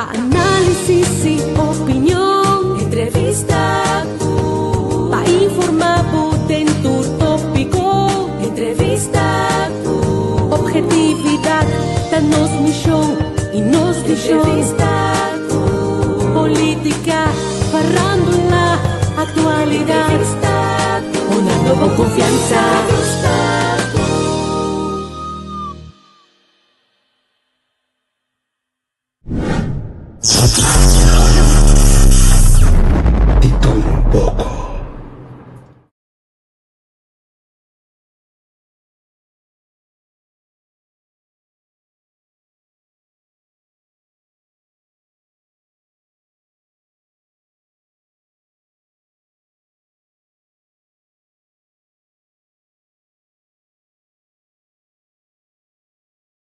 Análisis y opinión, entrevista para informar en tu tópico, entrevista objetividad, danos misión y nos visión, entrevista política, farándula, actualidad, una nueva confianza.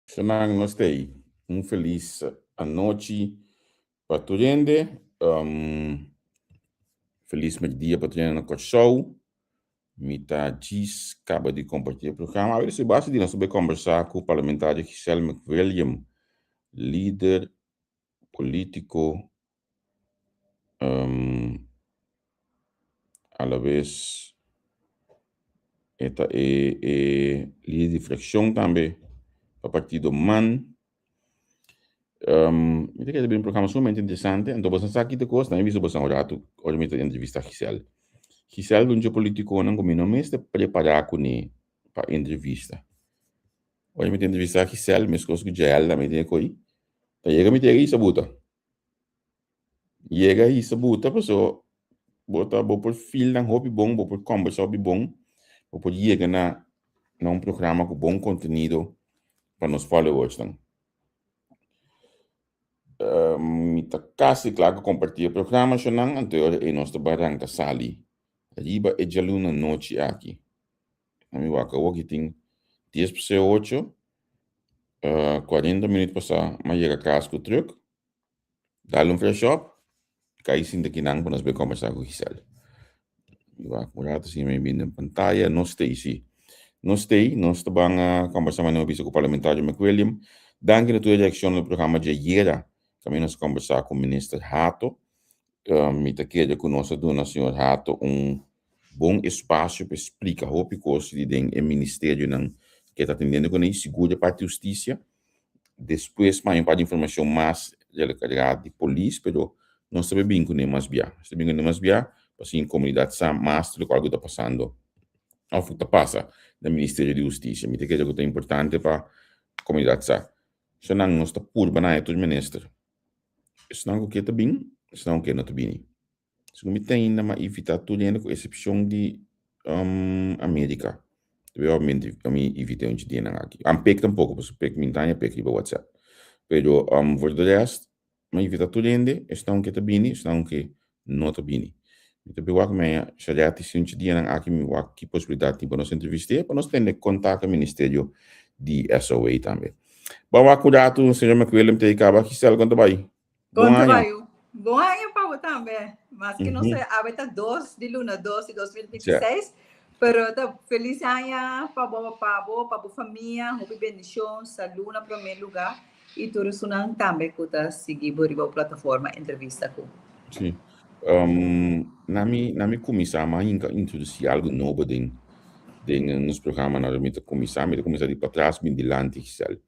Senang nostei. Feliz noite para todo mundo. Feliz dia para todo mundo no show. Mita diz acaba de compartilhar o programa. A se basta de nós sobre conversar com o parlamentar Giselle McWilliam, líder político, a la vez esta líder de fracção também para o partido MAN. Eu queria abrir um programa sumamente interessante. Então, você está aqui de costa, eu vi você um rato, hoje me entrevista a Giselle. Giselle, um político, não combina, mas está preparado com ele para a entrevista. Hoje me entrevista a Giselle, mas coisa que já ela me tem coi. Chega me tem isso buta. Chega isso buta, pessoa bota por fil não hobby bom, por conversa hobby bom, por chega na um programa com bom conteúdo para nos followers então. Mita quase claro que compartilha o programa senang anterior em nosso barranca sali. Riba é jaluna noite aqui. A minha waka hoje tem 10 para 8, 40 minutos passar, mas chega a casa com o truck, dá um fresh up, cai sim daqui não para nós ver conversar com o Giselle. Eu vou acumular assim meio bem na pantalla, não stay sim. Não stay, nós estamos conversando com o parlamentar McWilliam. Danke na tua reação no programa de ayer. Também nós conversar com o ministro Hato. Me queria conosco do senhor Hato bom espaço para explicar o que o ministério que está atendendo com isso, segura para a justiça. Depois, mais um par de informação mais de polícia, mas nós sabemos bem que não é mais bem. Sabemos que não é mais bem, assim, a comunidade sabe mais do que está passando. Ou o que passa no Ministério da Justiça. Me queria que é importante para a comunidade sabe. Se não, nós estamos por banhar todo ministro. Se não, o que está bem, se não, o que não está bem. Se não tem uma evitar tudo com exceção de América. Obviamente, eu me evitei onde tem aqui. Pek tampouco, porque pek mintanha, pek riba WhatsApp. Pero, for the rest, me evita tudo ainda, estão que está bem, estão que não está bem. Então, eu acho que já tem se onde tem aqui, eu acho que possibilidade para nós entrevistar, para nós ter contato com o Ministério de SOA também. Bom, acurado, o senhor McWilliam tem que acabar, que se algo vai. Bom ano. Bom ano para também. Mas que não sei, a 2 de luna 2 de 2026. Pero feliz ano para a família, uma bendição, saúde na primeiro lugar. E todos nós também que está seguindo a plataforma entrevista com. Sim. Na minha comissão, mas introduzir algo novo nos programas, na minha comissão de para trás, bem delante, Giselle.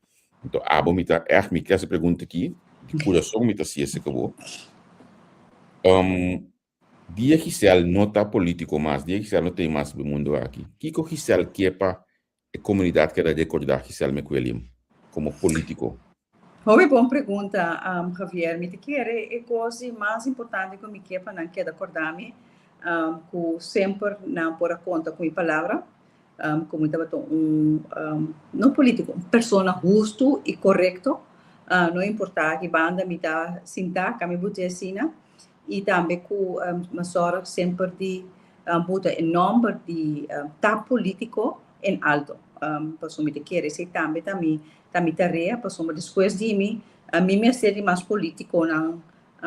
Então, me está essa pergunta aqui, de coração, me está se esse que vou. Dia Giselle não está político mais, dia Giselle não tem mais no mundo aqui. O que o Giselle quer para a comunidade que recordar Giselle McWilliam como político? Uma boa pergunta, Javier. Me quer é coisa mais importante que me quer para não quer acordar-me, que sempre não por conta com a palavra, como estava não político, pessoa justo e correto, não importa que banda me dá sinta, que me bote assim, e também com uma sempre de botar o nome de político em alto. Para me quer esse também tarefa, para depois de mim, me ser mais político na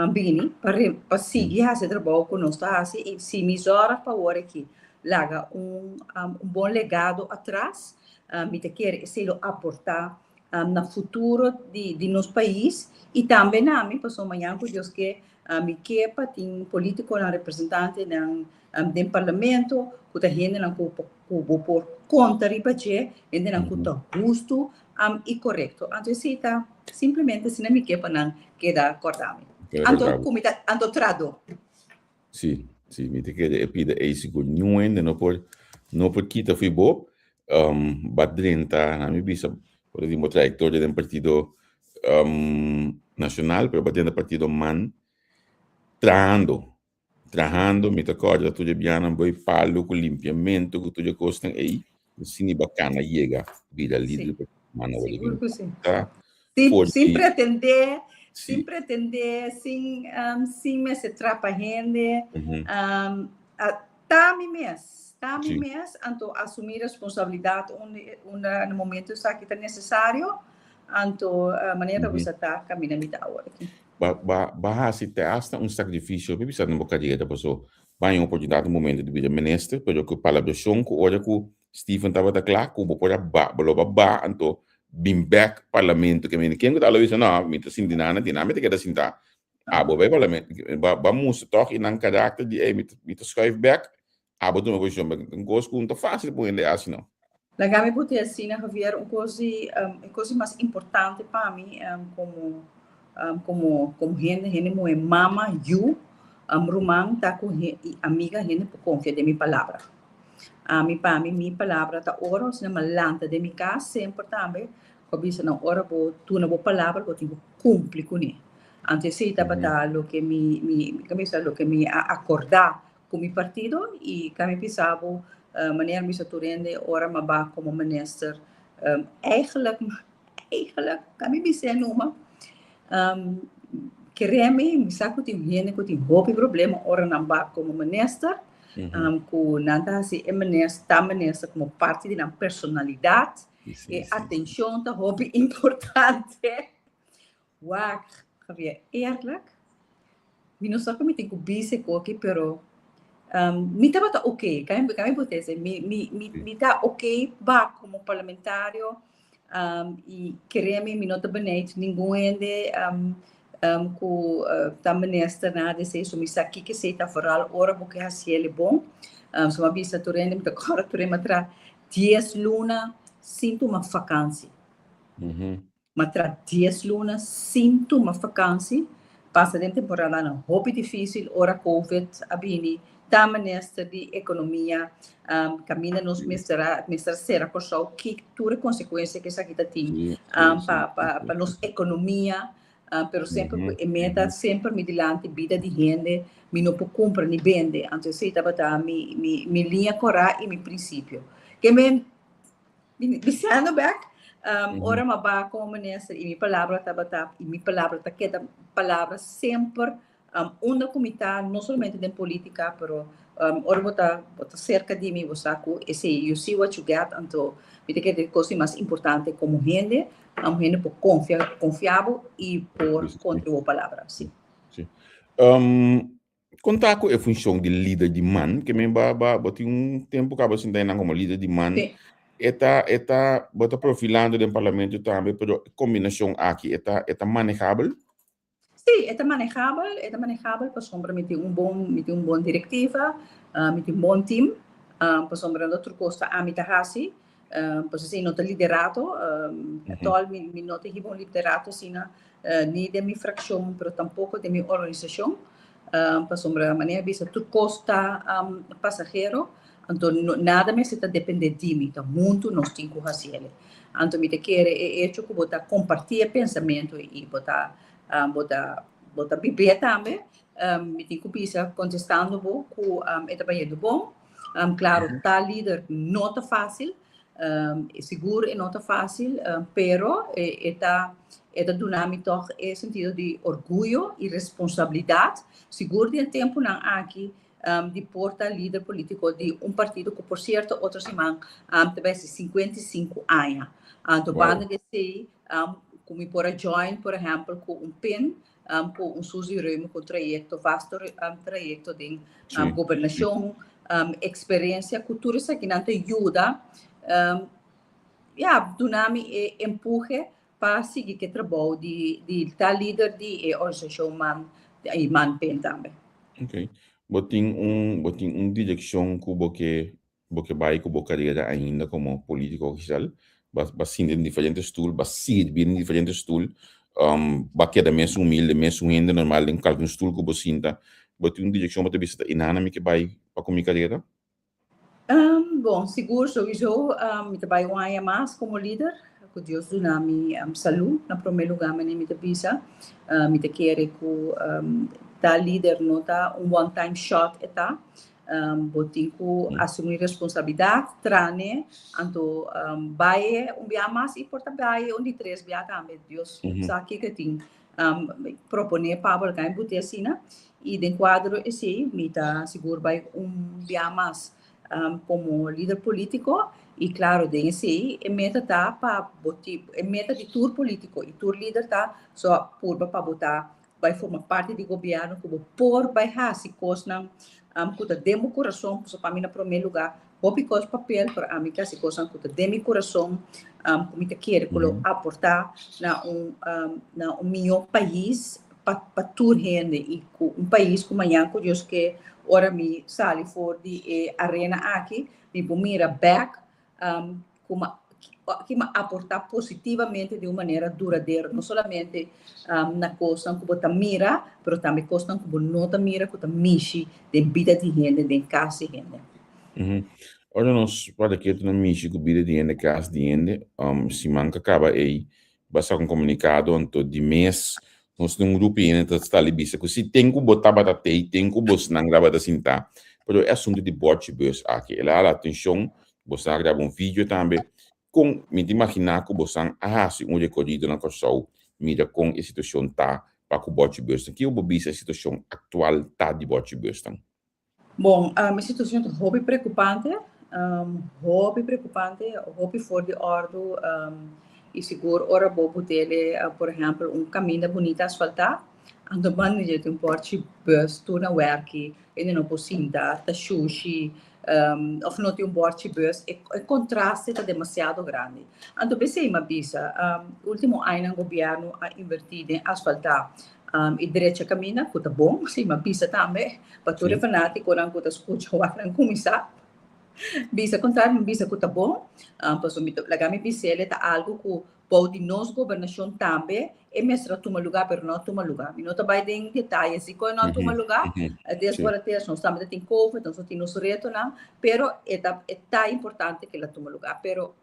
bini, para seguir esse trabalho que nós estamos e se me horas para agora aqui, larga bom legado atrás, me quer se aportar no futuro de nosso país e também na mim passou amanhã com Deus que me quepa tem político na representante do parlamento que tá gente não por conta de pace e não que tá justo e correto então se tá simplesmente se não me quepa não queda acordado então como tá ando trado sim me te queda pida é isso não ainda não por quita fui bo badrenta na minha bisa por exemplo trayectoria de partido nacional pero batendo partido man trabajando me toca tu biana boi palo com limpiamento que tu costam aí assim bacana chega vida líder mano seguro que sim tá sem pretender sem me se trapa gente tá me mês então assumir responsabilidade no momento que está necessário então a maneira você está caminhando agora aqui bahas itu hasta sacrifício bisa não boca direita pessoa vai uma oportunidade no momento de vida ministro pero que palavra chão que olha que Stephen estava da claro que pode ba então bim back parlamento que me quem que tá lá isso não me tá sin dinâmica que da sinta vai parlamento vamos toch in een karakter die me te schuif back tu me position um gosto com fácil por ele assim não Lagami puti assim Javier coisa mais importante para mim como gente moe mama you rumang tá com amiga gente por confia de minha palavra para mim minha palavra tá ora se na lanta de minha casa sempre também cobiça na hora tu na boa palavra vou tipo cumprir com ele antes se tá para lo que me acordar com meu partido e que me pensava maneira me saturende ora maar como minister eigenlijk kan me bisa numa queremos me saco de gente que tem hobby problema ora não ba como minister com nada se minister como parte da personalidade e atenção tá hobby importante uau Javier eerlijk me não só que me tem que bise coque pero mi estava ok, kami putese, mi tá ok ba como parlamentário e queremos mi nota beneit ninguém ende ku tá minister na de sei so mi saki que sei tá foral ora porque assim ele bom so ma vista torrende mi tá agora torrende tra 10 luna sinto uma vacância matra 10 luna sinto uma vacância passa de temporada não hobby difícil ora covid abini da minister de economia caminha nos ministra será por só que toda consequência que essa aqui tem para nos economia pero sempre meta sempre me dilante vida de gente me não pode comprar nem vende então se estava me linha cora e me princípio que me bisando back ora ma ba como minister e minha palavra estava e minha palavra tá que palavra sempre uma comitê não somente de política, pero ora bota cerca de mim, você sabe, esse you see what you get, então me tem que ter coisa mais importante como gente por confiável e por contribuir a palavra, sim. Contar com a função de líder de man, que me bota tempo que você tem como líder de man, bota profilando no parlamento também, pero combinação aqui, manejável. Sí, é manejável, para sombra me tem bom directiva, me tem bom team, para sombra outra coisa a me tahasi, para assim não liderado, atual me não tem bom liderado assim nem de minha fração, pero tampouco de minha organização, para sombra maneira bisa tu costa passageiro, então nada me está depender de mim, tá muito nós tem que fazer, então me te quer hecho que botar compartilhar pensamento e botar viver também, me tem que pensar contestando bom, que é trabalhando bom, claro, tá líder não tá fácil, seguro não tá fácil, pero é dinâmico toch é sentido de orgulho e responsabilidade, seguro de tempo não aqui de porta líder político de partido que por certo outro semana também 55 anos, então banda de ser como por join, por exemplo, com PEN, com Suzy Reume, com vasto trajeto de governação, experiência, cultura, isso aqui não te ajuda, dinâmica e empurre para seguir que trabalho de tal líder de organização man pen também. Ok. Botin direção que vai com carreira ainda como político oficial, vai em diferentes stoel, vai seguir em diferentes stoel, vai quedar mesmo humilde, mesmo ainda normal em qualquer stoel que você sinta, botin direção para vista inana que vai para com minha carreira. Bom, seguro sowieso, me trabalho um ano mais como líder, que Deus dá me saúde, na primeiro lugar, me visa, me te quer com da líder nota one time shot eta, botin ku assumir responsabilidade, trane, anto baie dia mais e porta baie onde três dia também, Deus sabe que tem proponer para alguém botar assim, e dentro quadro esse, me tá seguro vai dia mais como líder político e claro desse a meta tá para botar a meta de tour político e tour líder tá só por para botar vai formar parte do governo como por vai se coisa que demo coração para mim na primeiro lugar porque coisa papel para mim que se coisa que demo coração como te quer aportar na melhor país para tour gente e país como amanhã que Deus que ora me sali for de arena aqui me mira back como que me aportar positivamente de uma maneira duradoura, não somente na coisa que você mira, mas também coisa que você não mira, que você mexe de vida de gente, de casa de gente. Ora nós para que tu não mexe com vida de gente, casa de gente, se manca acaba aí, basta um comunicado anto de mês, nós temos um grupo ainda está ali bisa, que se tem que botar batatei, tem que botar não grava da cinta, mas é assunto de bote bus aqui, ela a atenção, você grava vídeo também, com me imaginar que você se recorrido na coisa, mira com a situação tá para que o bote bus, que o bobisa a situação atual tá de bote bus tam. Bom, a situação é hobby preocupante, hobby fora de ordem, e seguro ora bobo dele, por exemplo, caminho bonito asfaltado, ando banho de porte bus, tu na werk, ele não pode dar, tá sushi, of não tem porte bus, o contraste está demasiado grande. Ando pensei uma bisa, último ano o governo a invertido em asfaltar e direita caminha, que tá bom, sim, uma bisa também, para todo fanático, não que tá escuta o ar começar. Bisa contrário, bisa que tá bom, passo me lagar me bisa ele tá algo que pode nós governação também e mesmo toma lugar, pero não toma lugar. E não tá bem em detalhes, se quando não toma lugar, desde agora até nós também tem COVID, nós temos reto não, pero é importante que ela toma lugar, pero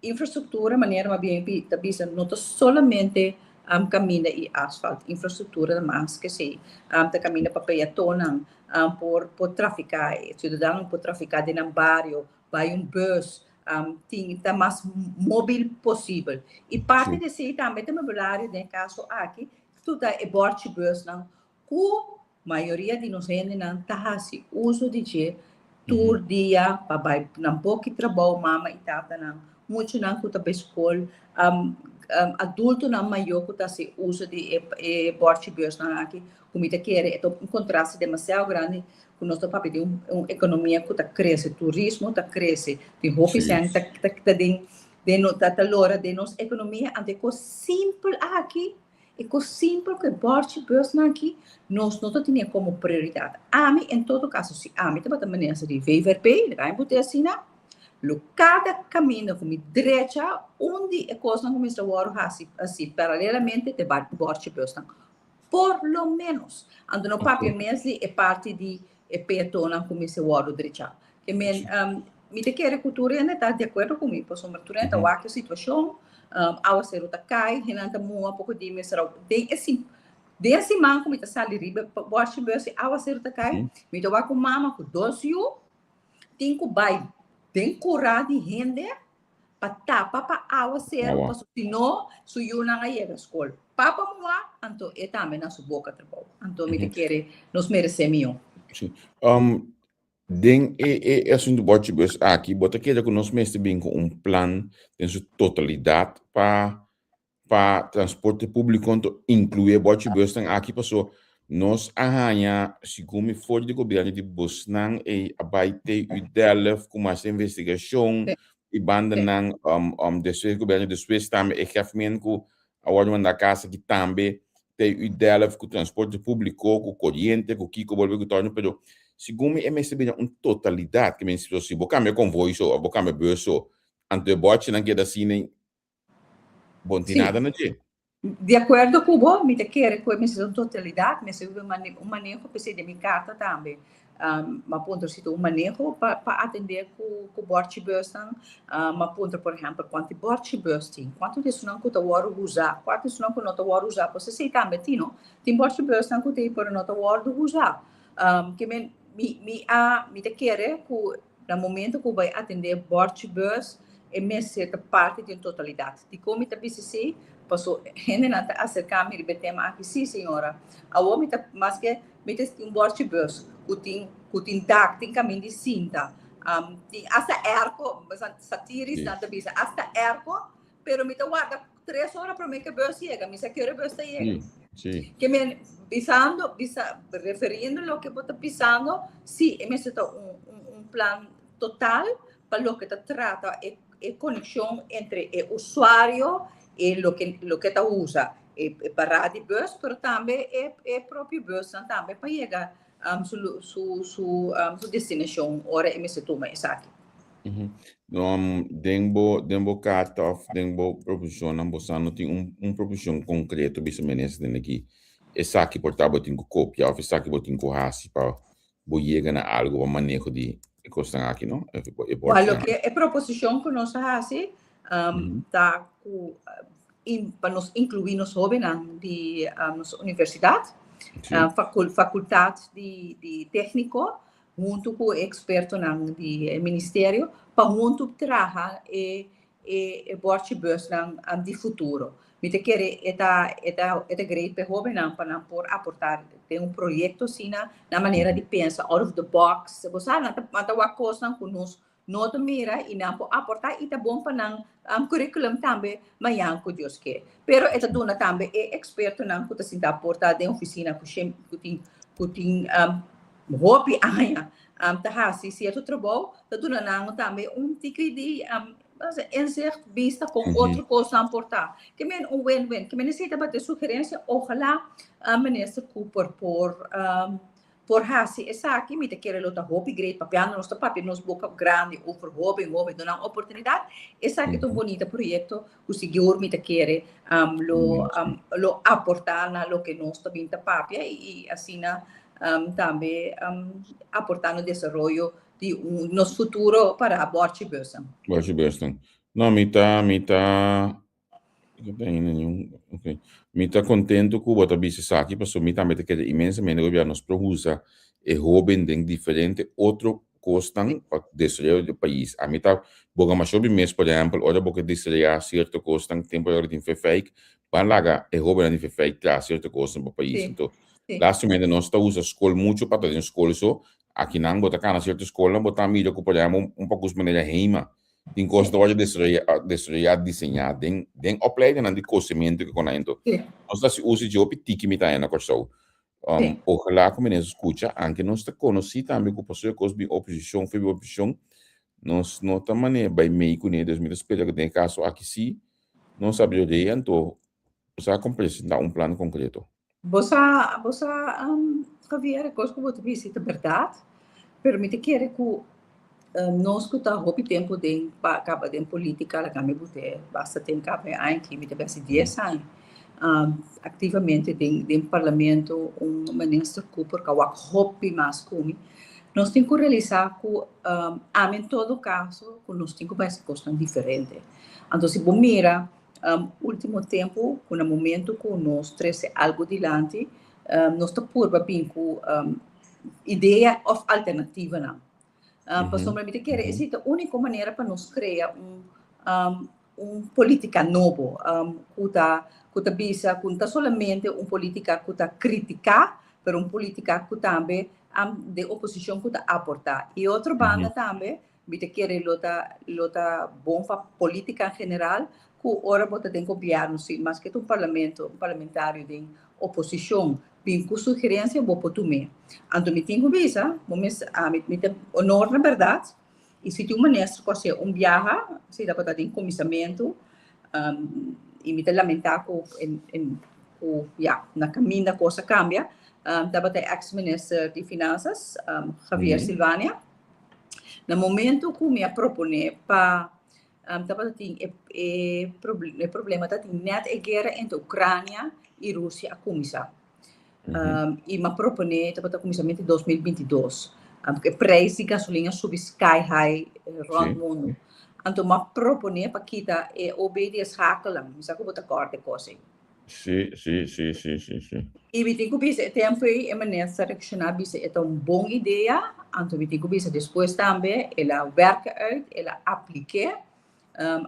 infraestrutura maneira mais bem tá bisa não tá solamente caminho e asfalto, infraestrutura mais que se tá caminho para peatonan por traficar, cidadão por traficar dentro do bairro, vai bus, está mais móvel possível. E parte desse também tem uma no caso aqui, tudo é borte bus, não, a maioria de nós ainda não tá se uso de tour dia para vai não pouco trabalho mama e tata não, muito não que tá para escola, adulto não maior que tá se uso de borte bus não aqui como te quer, é um contraste demasiado grande com nosso papel de uma economia que está crescendo, turismo está crescendo, tem hobbies está lora de nossa economia, ante coisa simples aqui, e coisa simples que borte bus aqui, nós não tínhamos como prioridade. A mim, em todo caso, se a mim também maneira de VVP, vai botar assim, cada caminho como direita, onde a coisa não começa a voar assim, paralelamente, de borte bus por lo menos, ando no papel mesmo é parte de peatona como se o direita. Que me te quer cultura ainda está de acordo comigo, pois uma cultura está a situação, ao ser outra cai, renanta muito pouco de mesmo, desse man como está sali riba, borte bus ao ser outra cai, me tô com mama com docio, tem que vai, tem curar de rende, para papa ao ser, para senão suyo na a escola. Papa moa, anto é também na sua boca trabalho. Anto me te quer, nos merecemos. Sim. Den assunto do bote bus aqui, bota que que nós mesmo bem com plan em sua totalidade para transporte público, incluir bote bus aqui passou nós arranha se como fora de governo de bus não e abaite o delf com mais investigação e banda não depois governo depois também e refmen com agora manda casa que também tem o dela com o transporte público, com corrente, com o que volve com torno, pero segundo me é bem uma totalidade que me se você boca me convoio só, boca me bolso, ante bote não queda assim nem bom tem nada na dia. De acordo com o me te quer com a totalidade, mas eu um manejo para de minha carta também. Mas ponto se um manejo para atender com o bote bostan, mas ponto por exemplo quanto bote bosting, quanto disso não custa o usar, quanto isso não custa o usar, você sei também tino, tem bote bostan que tem por não o usar, que me te quer com no momento que vai atender bote bus é mesmo certa parte de totalidade. De como te BCC passou gente não tá acercar-me e tema aqui sim senhora, a homem tá mas que me tem um bote bus kutin dak ting caminho de cinta ting hasta erco satiris nada bisa hasta erco pero me guarda 3 horas para me que bus chega me se quer bus tá chega sim que me pisando referindo lo que bota pisando sim me se um plan total para lo que te trata é conexão entre o usuário e lo que ta usa para de bus pero também é próprio bus também para chegar su destinação ora e me se toma exato denbo cut-off, denbo proposition, não bossano tem proposition concreto bisa menes den aqui. Essa aqui portava tem que copiar, essa aqui botin que hasi para boiega na algo para manejo de costan aqui, não? Olha que é proposição que nós hasi tá com para nos incluir nos jovens de nossa universidade, faculdade de técnico, junto com o experto do ministério, para junto trabalhar e bote bus de futuro. Me te quer é great para jovem para por aportar tem projeto assim na maneira de pensar out of the box. Você sabe não uma coisa com nós não mira e não pode aportar e tá bom para curriculum também mas yang com Deus que pero esta dona também é experto não que está aportar de oficina com tem hobby aia tá assim se tu trabalho tá dona não também tipo de insert vista com outra coisa a aportar que men win-win que men necessita bater sugerência ojalá a ministra Cooper por hasi essa aqui me te quer luta hobby great papiano nosso papi nos boca grande over hobby dona oportunidade essa aqui tão bonita projeto o senhor me te quer lo aportar na lo que nós também tá papi e assim também aportar no desenvolvimento de nosso futuro para a Borchi Börsen. Borchi Börsen. Não, me tá okay. Me tá contento com o que você aqui, porque me também te quer imensamente o governo nos produza e jovem de diferente outro costam para desenvolver o país. A mim tá boga mais sobre mês, por exemplo, ora boca desenvolver certo costam temporário de fake, para lá é jovem de fake traz certo costam para o país. Então, lá somente nós tá usa escola muito para ter escola só. Aqui não botar cá na certa escola, botar mídia que por exemplo pouco de maneira reima. Tem coisa de hoje desenhar, tem opleiding de conhecimento que conhecendo. Nós se usa de optiki me tá na questão. Ojalá que menos escuta, anche nós tá conheci também que passou coisa de oposição, foi oposição. Nós não tá maneira by meio com eles, me espera que tem caso aqui sim, não sabe o dia então, você apresentar plano concreto. Você Javier, coisa que eu vou te dizer é verdade, permite que nós que tá houve tempo de acaba de política lá que me bote basta tem que aqui me deve ser 10 anos ativamente de parlamento ministro Cooper que o hobby mais como nós temos que realizar que em todo caso que nós temos que fazer coisas diferentes então se você mira último tempo no momento que nós traz algo adiante nós está por bem com ideia of alternativa não personalmente quer existe a única maneira para nós criar política novo que bisa que solamente política que criticar pero política que também de oposição que aportar e outra banda também me quer lota bom para política em geral que ora bota tem governo sim mas que parlamentário de oposição bem com sugerência vou por tu me então me tenho visa me tem honor na verdade e se tu ministro que viaja se dá para ter comissamento e me lamentar na caminho da coisa cambia. Estava até ex-ministro de Finanças, Javier Silvânia. No momento que me propõe para estava o problema da net a guerra entre Ucrânia e Rússia a começar. E me propõe estava a começar em 2022. Porque o preço de gasolina subiu sky high rond o mundo. Então me propõe para quitar obedecer hakela, me sabe como acordo com isso. Sim. E me digo que tempo é maneira de reaccionar, é uma boa ideia. Então me digo que depois também ela werka uit, ela aplique.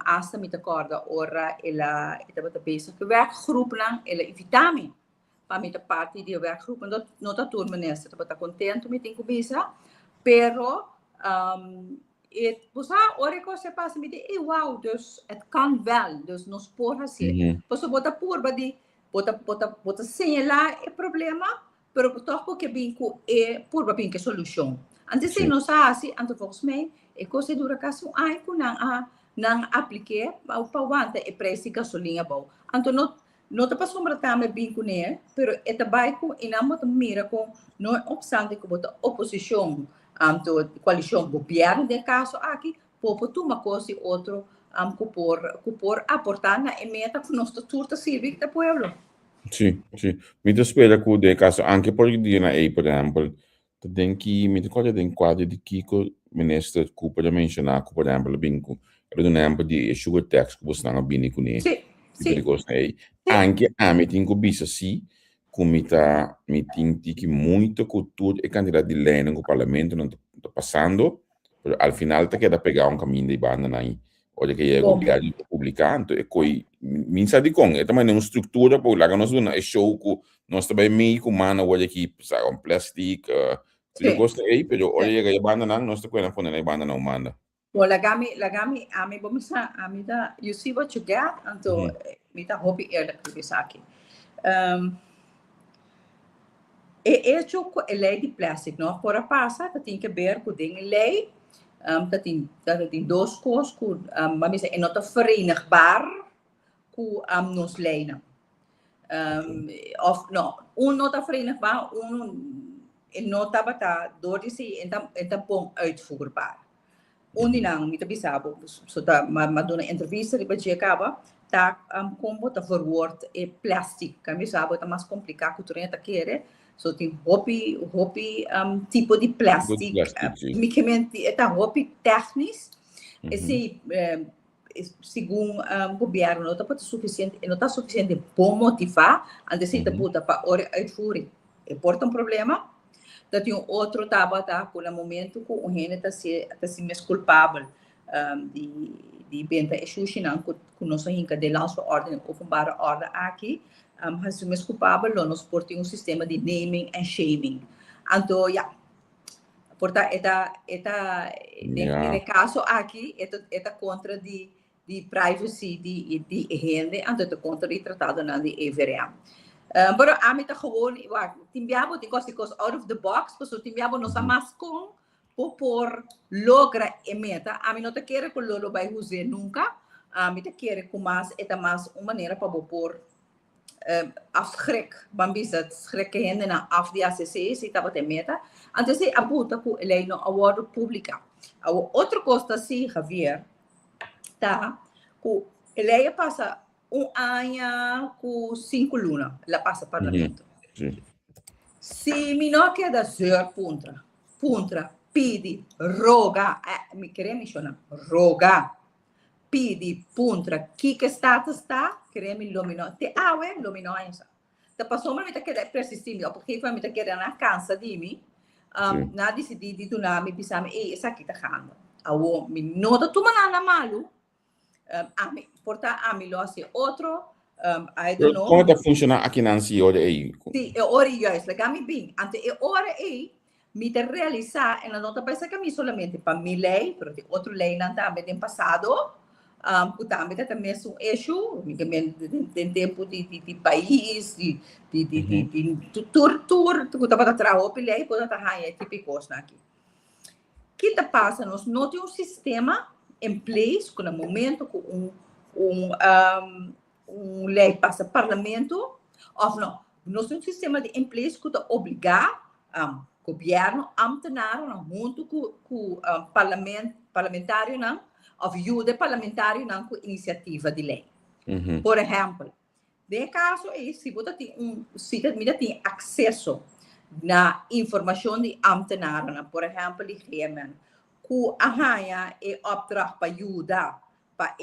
Hasta me acorda ora ela estava bezig que werkgroep lang, ela evitame. Para mim parte de werkgroep, não está turma nessa, estava contente me digo que pero dus ora que você passa me diz, wow, dus het kan wel, dus nos por assim. Você bota por de bota señalar o problema, pero toch porque binco por bem que solução. Antes se não assim, antes volgens mij, coisa dura caso ai com não aplique para aguanta e preço gasolina bom. Então não tá passando também binco né, pero eta baiko e não bota mira com não obstante que bota oposição, coalição governo de caso aqui, popo tu uma coisa e outro por aportar na emenda que nós turta cívica do pueblo. Sì. Mi spera che de caso anche per dire per esempio, denki mi ricordo den quadro di Kiko ministro che per menzionare per esempio bingo. Per esempio di sugar tax che stanno bene con e. Sì. Anche a me tingo bisa sì come mi tinti che molto cultura e cantità di lei nel parlamento non sta passando, però al final te queda pegare un cammino di banda nai. Olha que é o diário publicando e coi minsa di con e também uma estrutura por lá que nós vamos é show que nós também meio com mano olha que sabe um plástico se gosta aí pero olha que a banda não nós temos que na banda não manda. Well, lagami a mim vamos a mim da you see what you get então me da hobby eerlijk te wees aqui. É choco é lei de plástico não por a passa tem que ver com ding lei dat in dois coisas que mas é não verenigbaar com nos lijnen. Of não não verenigbaar não está door die então bom uitvoerbaar. Ondinang met de bisabo, zodat maar doen een entrevista die bij acaba, tá como tá verwoord é plástico, que bisabo tá mais complicado que tu tá querer. So tem hobby tipo de plástico, micamente é hobby técnico, esse segundo governo não tá suficiente bom motivar, antes de puta para hora uitvoering. É porta problema. Dat tem outro tá por um momento que o gente tá se mais culpável de benta exushina com nossa hinca de lança ordem openbare ordem aqui mas se mais culpável nós portamos sistema de naming and shaming então porta no caso aqui é contra de privacy de gente então é contra de tratado na de EVRM. Pero a mim tá gewoon, timbiabo de coisas out of the box, porque timbiabo não sabe mais como por logra meta. A mim não te quer que lolo vai fazer nunca. A mim te quer que mais é mais uma maneira para por afschrik, bambisa schrik que gente na af de ACC se tava te meta. Antes se abuta com ele no award pública. A outra coisa sim, Javier, tá? Que ele passa ano com 5 lunas, ela passa parlamento. Se me não queda ser puntra, pedi, roga, me querem me chamar, roga, pedi, puntra, que status está, querem me lominar, te lominar isso. Te passou mas me tá querendo persistir, porque foi me tá querendo na cansa de mim, na decidi de donar me pisar essa aqui tá ganhando. Awo me não tá tomando malu. Porta a mim lo hace outro I don't know como está funcionando aqui na hora aí sim é hora isso legal bem ante é hora aí me ter realizar ela não tá pensa que me solamente para mi lei pero tem outro lei não também tem passado o também tá mesmo issue tem tempo de país de tour tu tá para trabalhar o lei pode tá aí típico aqui que tá passa nós não tem um sistema em place com o momento com lei passa parlamento, of não, nós temos um sistema de inglês que obrigar governo, ambtenaren, junto com o parlamentário, não, of ajuda parlamentário não, com iniciativa de lei. Por exemplo, de caso se você tem acesso na informação de ambtenaren, por exemplo, de regime, que arranha e opdracht para ajudar para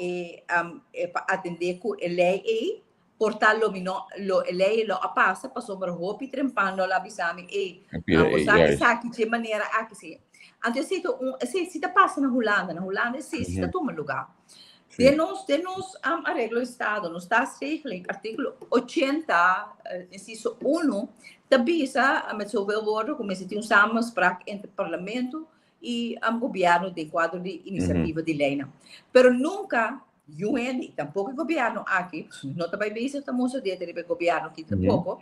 atender com a lei portal lo lei lo passa para sobre hopi trempando la bisami sabe de maneira aqui antes se passa na Holanda se toma lugar de nós arreglo estado nos está regel artigo 80 inciso 1 da bisa met zoveel woorden como se tem samenspraak entre parlamento e governo de quadro de iniciativa de lei pero nunca UN, tampouco o governo aqui, não está bem visto, estamos a dizer que o governo aqui tampouco,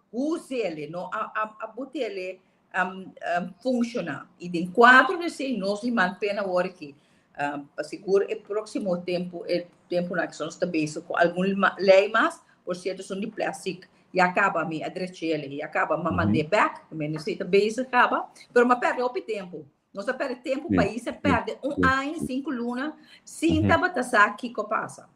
usele, não, a botele funciona. E de quatro de seis, nós não pena agora aqui, para segurar o próximo tempo na que nós estamos com alguma lei mais, por certo, são de plástico, e acaba a adrechele, e acaba a mandar back, mas não bem acaba, mas perde o tempo. Nós perdemos tempo, o país perde ano, 5 lunas, sem tabatar que passa.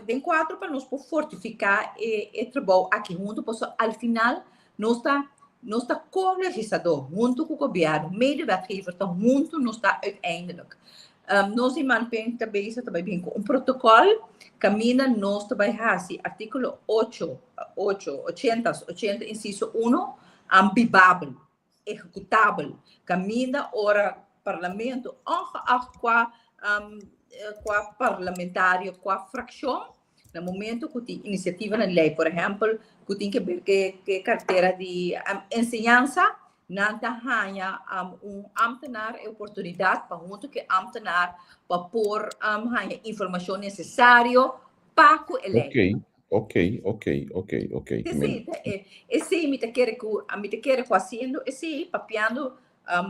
Tem 4 para nós fortificar e trabalho aqui junto, porque ao final nós está co-legislador, junto com o governo, medewerkgever, junto nós está uiteindelijk. Nós mantemos também com protocolo, caminha nós também artigo 80, inciso 1, ambibável. Executável, caminha ora parlamento, ongeacht qua parlamentário, qua fracção, no momento que tem iniciativa na lei, por exemplo, que tem que carteira de ensinança, não ganha ambtenaar a oportunidade para junto que ambtenaar para pôr informação necessária para a lei. Ok. Esse me te quer fazendo, esse papiando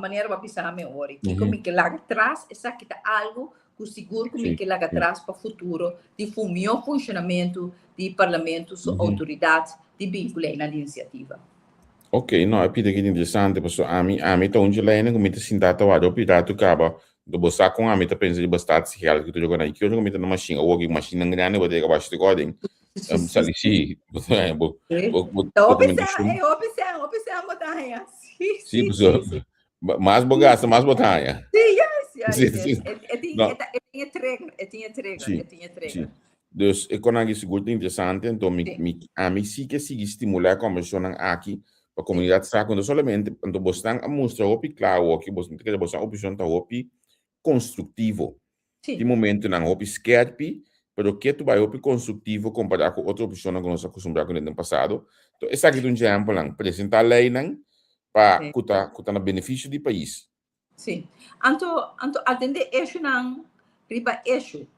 maneira para pisar melhor. Que como que lá atrás, essa que tá algo que seguro como que lá atrás para o futuro de melhor funcionamento de parlamentos, autoridades, de vincular na iniciativa. Ok, no, é pide que interessante, porque a mim tá onde lá ainda como te sentado a o pirata acaba do bossa com a mim tá pensando de bastante se real que tu joga aí que eu como tá na machine, ou que machine grande vai ter que baixar de coding. Sabe sim, opção botanha. Sim, mais bagaça, mais botanha. Sim. Eu tinha entrega. Dus ik kon eigenlijk seguro interessante, então a mim sim que sigue estimular a conversão aqui para a comunidade sabe não somente quando você a mostrar o claro que você tem que você a opção tá o construtivo. De momento não o skerpi pero que tu vai o construtivo comparado com outra opção que nós acostumamos no passado. Então, esse aqui é um exemplo, apresentar a lei para que no benefício do país. Sim. Anto atender isso não, riba isso.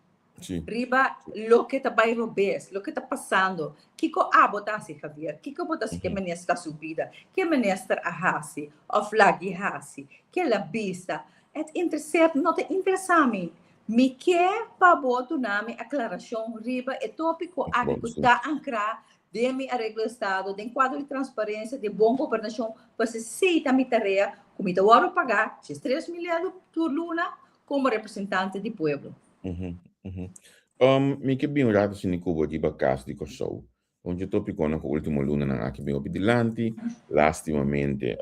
Riba lo que está vai robes, lo que está passando. Kiko abotasi Javier, Kiko botasi que menestra subida, que menestra ahasi, of lagi hasi, que la vista. É interessante, não te interessame. Me quer para botar nome aclaração riba é tópico aqui que está ancrado de me arreglo estado de quadro de transparência de boa governação para se aceita minha tarefa como eu vou pagar 3 milhões por luna como representante do povo. Me que bem rato se Nicuba de bacas de Kosovo onde tópico na último luna na aqui bem obedilante lastimamente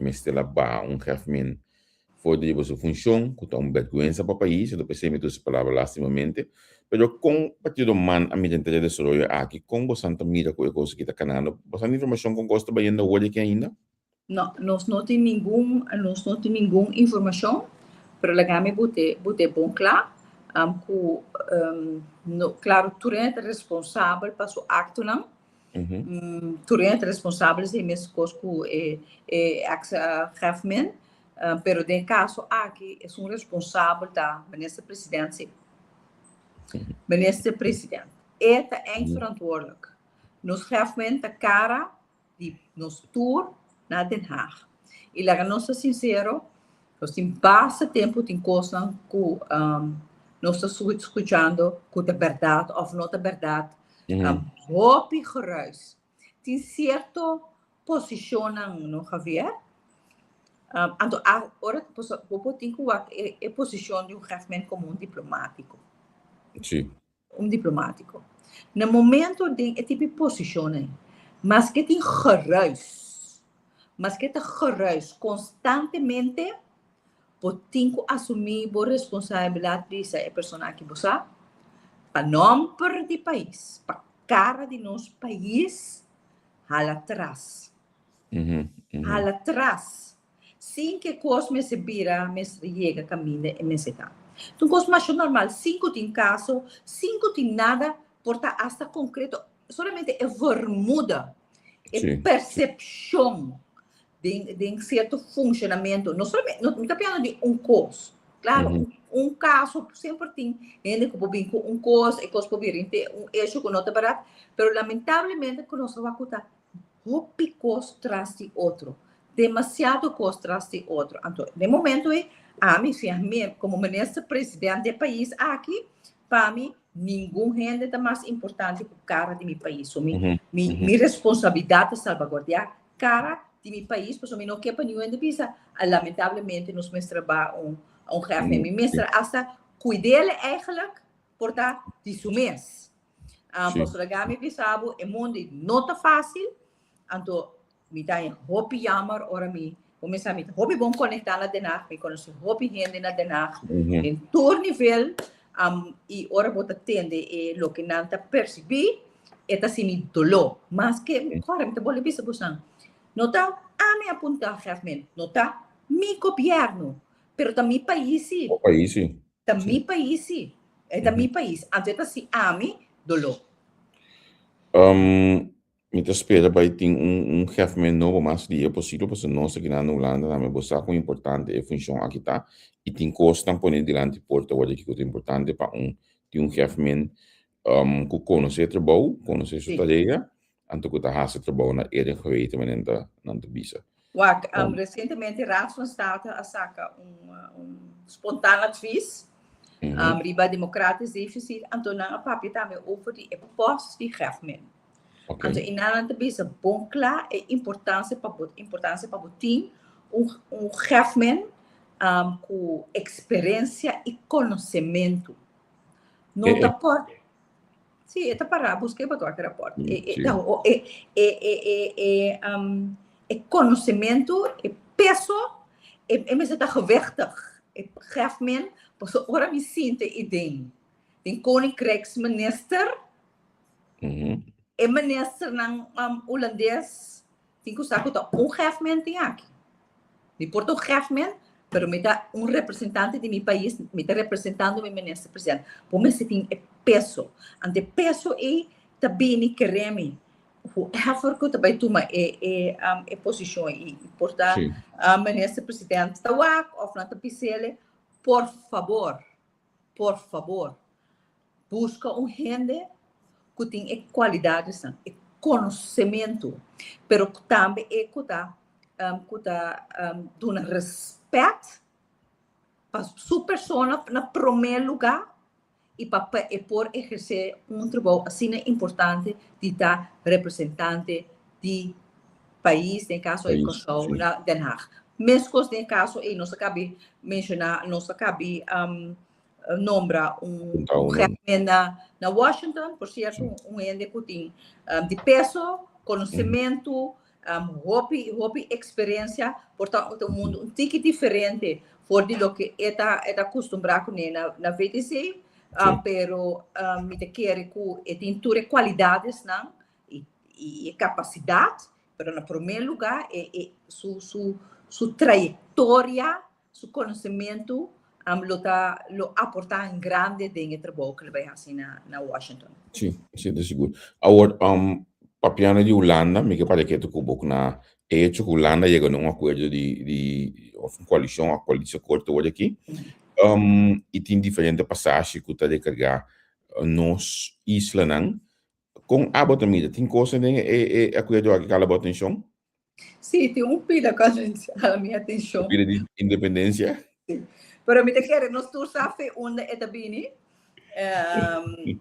me stela ba regime de sua função, que está vergüenza para o país, eu pensei me essa palavra lastimamente, mas com o partido man a minha tentativa de desenvolver aqui, com bastante mira com a coisa que está canando, bastante informação com gosto bem ainda hoje que ainda? Não, nós não tem nenhuma informação, para legar-me bote bom claro, claro, tu é responsável para o acto não, tu é responsável se mesmo que ex-government. Pero de caso aqui é responsável da ministra-presidente. Ministra-presidente. Esta é verantwoordelijk. Nos geven a cara de nos tour na Den Haag. E lá não sou sincero, nós temos bastante tempo em costa com não está escutando com a verdade ou não a verdade. Mhm. Hopi geruis. Tem certo posicionam, não, Javier? Então, agora, eu tenho a posição de regimento como diplomático. Sim. Diplomático. No momento de tipo posicionem, mas que tem geruis. Mas que tem geruis constantemente, eu tenho que assumir a responsabilidade de ser a pessoa que você para não perder o país, para cara de nosso país, hala atrás. Hala atrás. Sem que coisa me se vira, me chega, caminha e me se dá. Então, coisa mais normal, 5 tem caso, 5 tem nada, porta hasta concreto, solamente é vermuda, é percepção de certo funcionamento, não somente, não está falando de caso. Claro, caso sempre tem gente que pode vir com caso, e coisa pode vir ter eixo com nota barata, mas lamentavelmente, que nós vamos escutar, hopi coisa traz de outro, demasiado coisa traz de outro. Então, de momento, a mim, como ministro presidente do país aqui, para mim, nenhum gente é mais importante que o cara de meu país. So, minha responsabilidade é salvaguardar cara de meu país, porque eu não quero nenhum de visa. Lamentavelmente, nós trabalhamos chefe. Minha mestra, hasta cuidar eigenlijk, por dar de seu mês. Porque a minha bisabo é muito não está fácil. Então, me dá hopi jammer, ora me começar a hopi bom conectar na denar, me conheço hopi gente na denar, em todo nível, e ora bota tende e lo que não está percebi, é assim me dolor, mas que claro, me tá bom bisa busang, não tá a me apuntar realmente, não tá mi governo, pero também país, também país, é também país, então assim a me dolor. Mita spera para ter chefe novo mais dia possível, porque nós aqui na Holanda também buscar com importante a função aqui tá e tem costa poner diante porta o que é importante para ter chefe que conhece o trabalho, conhece sua tarefa, então que está fazendo trabalho na área geweten men na visa. Recentemente a Raad van State a saca spontaan advies, riba democratisch deficit, então na papi também over die post die government. Okay. Então, innan de bisa bom claro é importância para o team government com experiência e conhecimento. Não tá por sim, é para buscar para o rapport. É conhecimento, é peso, é mesmo da gewichtig. É government, porque agora me sinto idem. Den Koninkrijksminister, é minister ng holandês, tem que usar government tem aqui. De Porto government, pero me dá representante de meu país, me está representando meu ministro presidente. Por mim, se tem peso. Ante peso é também que queremos. O efforto também toma é posição e portar a ministro presidente está lá, ou não está pisele, por favor, busca gente que tem qualidades, conhecimento, pero também é que dá respeito para sua pessoa na primeiro lugar e para por exercer trabalho assim importante de estar representante de país, no caso de Kosovo, na Den Haag. Mesmo no caso, e nós acabamos mencionar, nós acabamos nombrar na Washington, por certo, ente que tem de peso, conhecimento, hobby, experiência, portanto, um mundo um tique diferente for de lo que está acostumbrado na VTC, pero me quer que tem todas qualidades e capacidade, pero no primeiro lugar é sua trajetória, seu conhecimento, lo aportar em grande dentro do trabalho que ele vai fazer na Washington. Sim, de seguro. Agora, papiano de Holanda, me parece que tu cubo na hecho que Holanda chegou num acordo de coalição, a coalição corta hoje aqui. E tem diferentes passagens que está de carregar nos islas, com a botamida, tem coisa de acordo aqui que ela bota atenção? Sim, tem pila que a gente a minha atenção. Pila de independência? Sim. Pero me te quiere, nos tu safe onde etabini.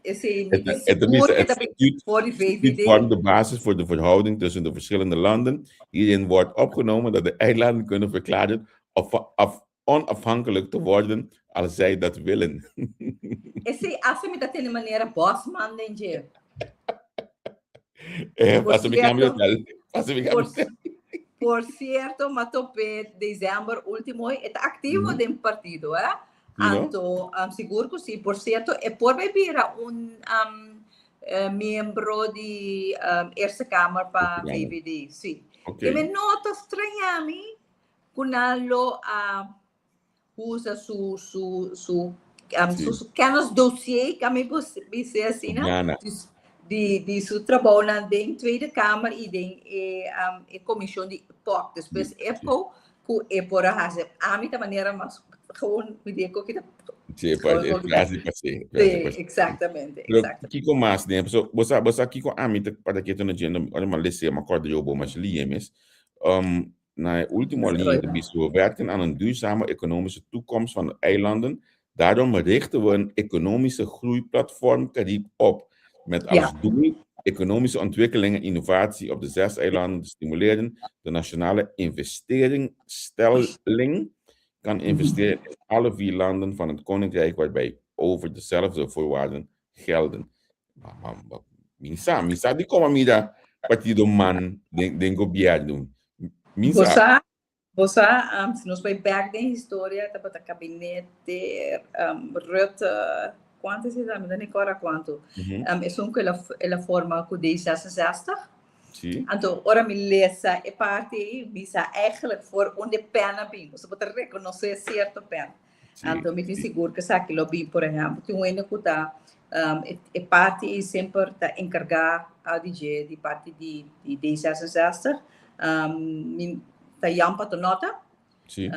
Esse me te seguro que etabini voor de Het VVD. vormt de basis voor de verhouding tussen de verschillende landen. Hierin wordt opgenomen dat de eilanden kunnen verklaren onafhankelijk te worden als zij dat willen. Esse acha me tá tendo maneira boss man denje. Por cierto, matope dezembro último é ativo de partido, Anto, seguro que sim. Por certo, é por beber membro de Eerste Kamer para VVD, sim. Okay. E me nota estranhami kunalo usa su kennis dossier, kan me dizer assim, né? De seu trabalho na Tweede Kamer e de comissão de POC. Depois é por a minha maneira, mas gewoon me digo que sim, quase passei. Exatamente. Kiko mas, né? Você kiko amita para que tu não tinha, olha uma lesse, uma corda de obo, mas liemes. Na último linha de biso werken aan een duurzame economische toekomst van de eilanden. Daarom richten we een economische groeiplatform Caribe op. Met als doel economische ontwikkeling en innovatie op de 6 eilanden te stimuleren. De nationale investeringsstelling kan investeren in alle 4 landen van het Koninkrijk waarbij over dezelfde voorwaarden gelden. Misa, die komen mida partido man den gobierno. Você, se nós vai back da história, tá para gabinete Rutte, quanto se dá, não agora quanto. É só que ela forma com 66. Sim. Então, ora me lesa é parte bisa eigenlijk voor onde pena bem. Você pode reconhecer certo pena. Então, me tem seguro que sabe que lo bem, por exemplo, tem um que tá é parte sempre tá encarregada a DJ de parte de 66. Tá Jan Patonota. Sim.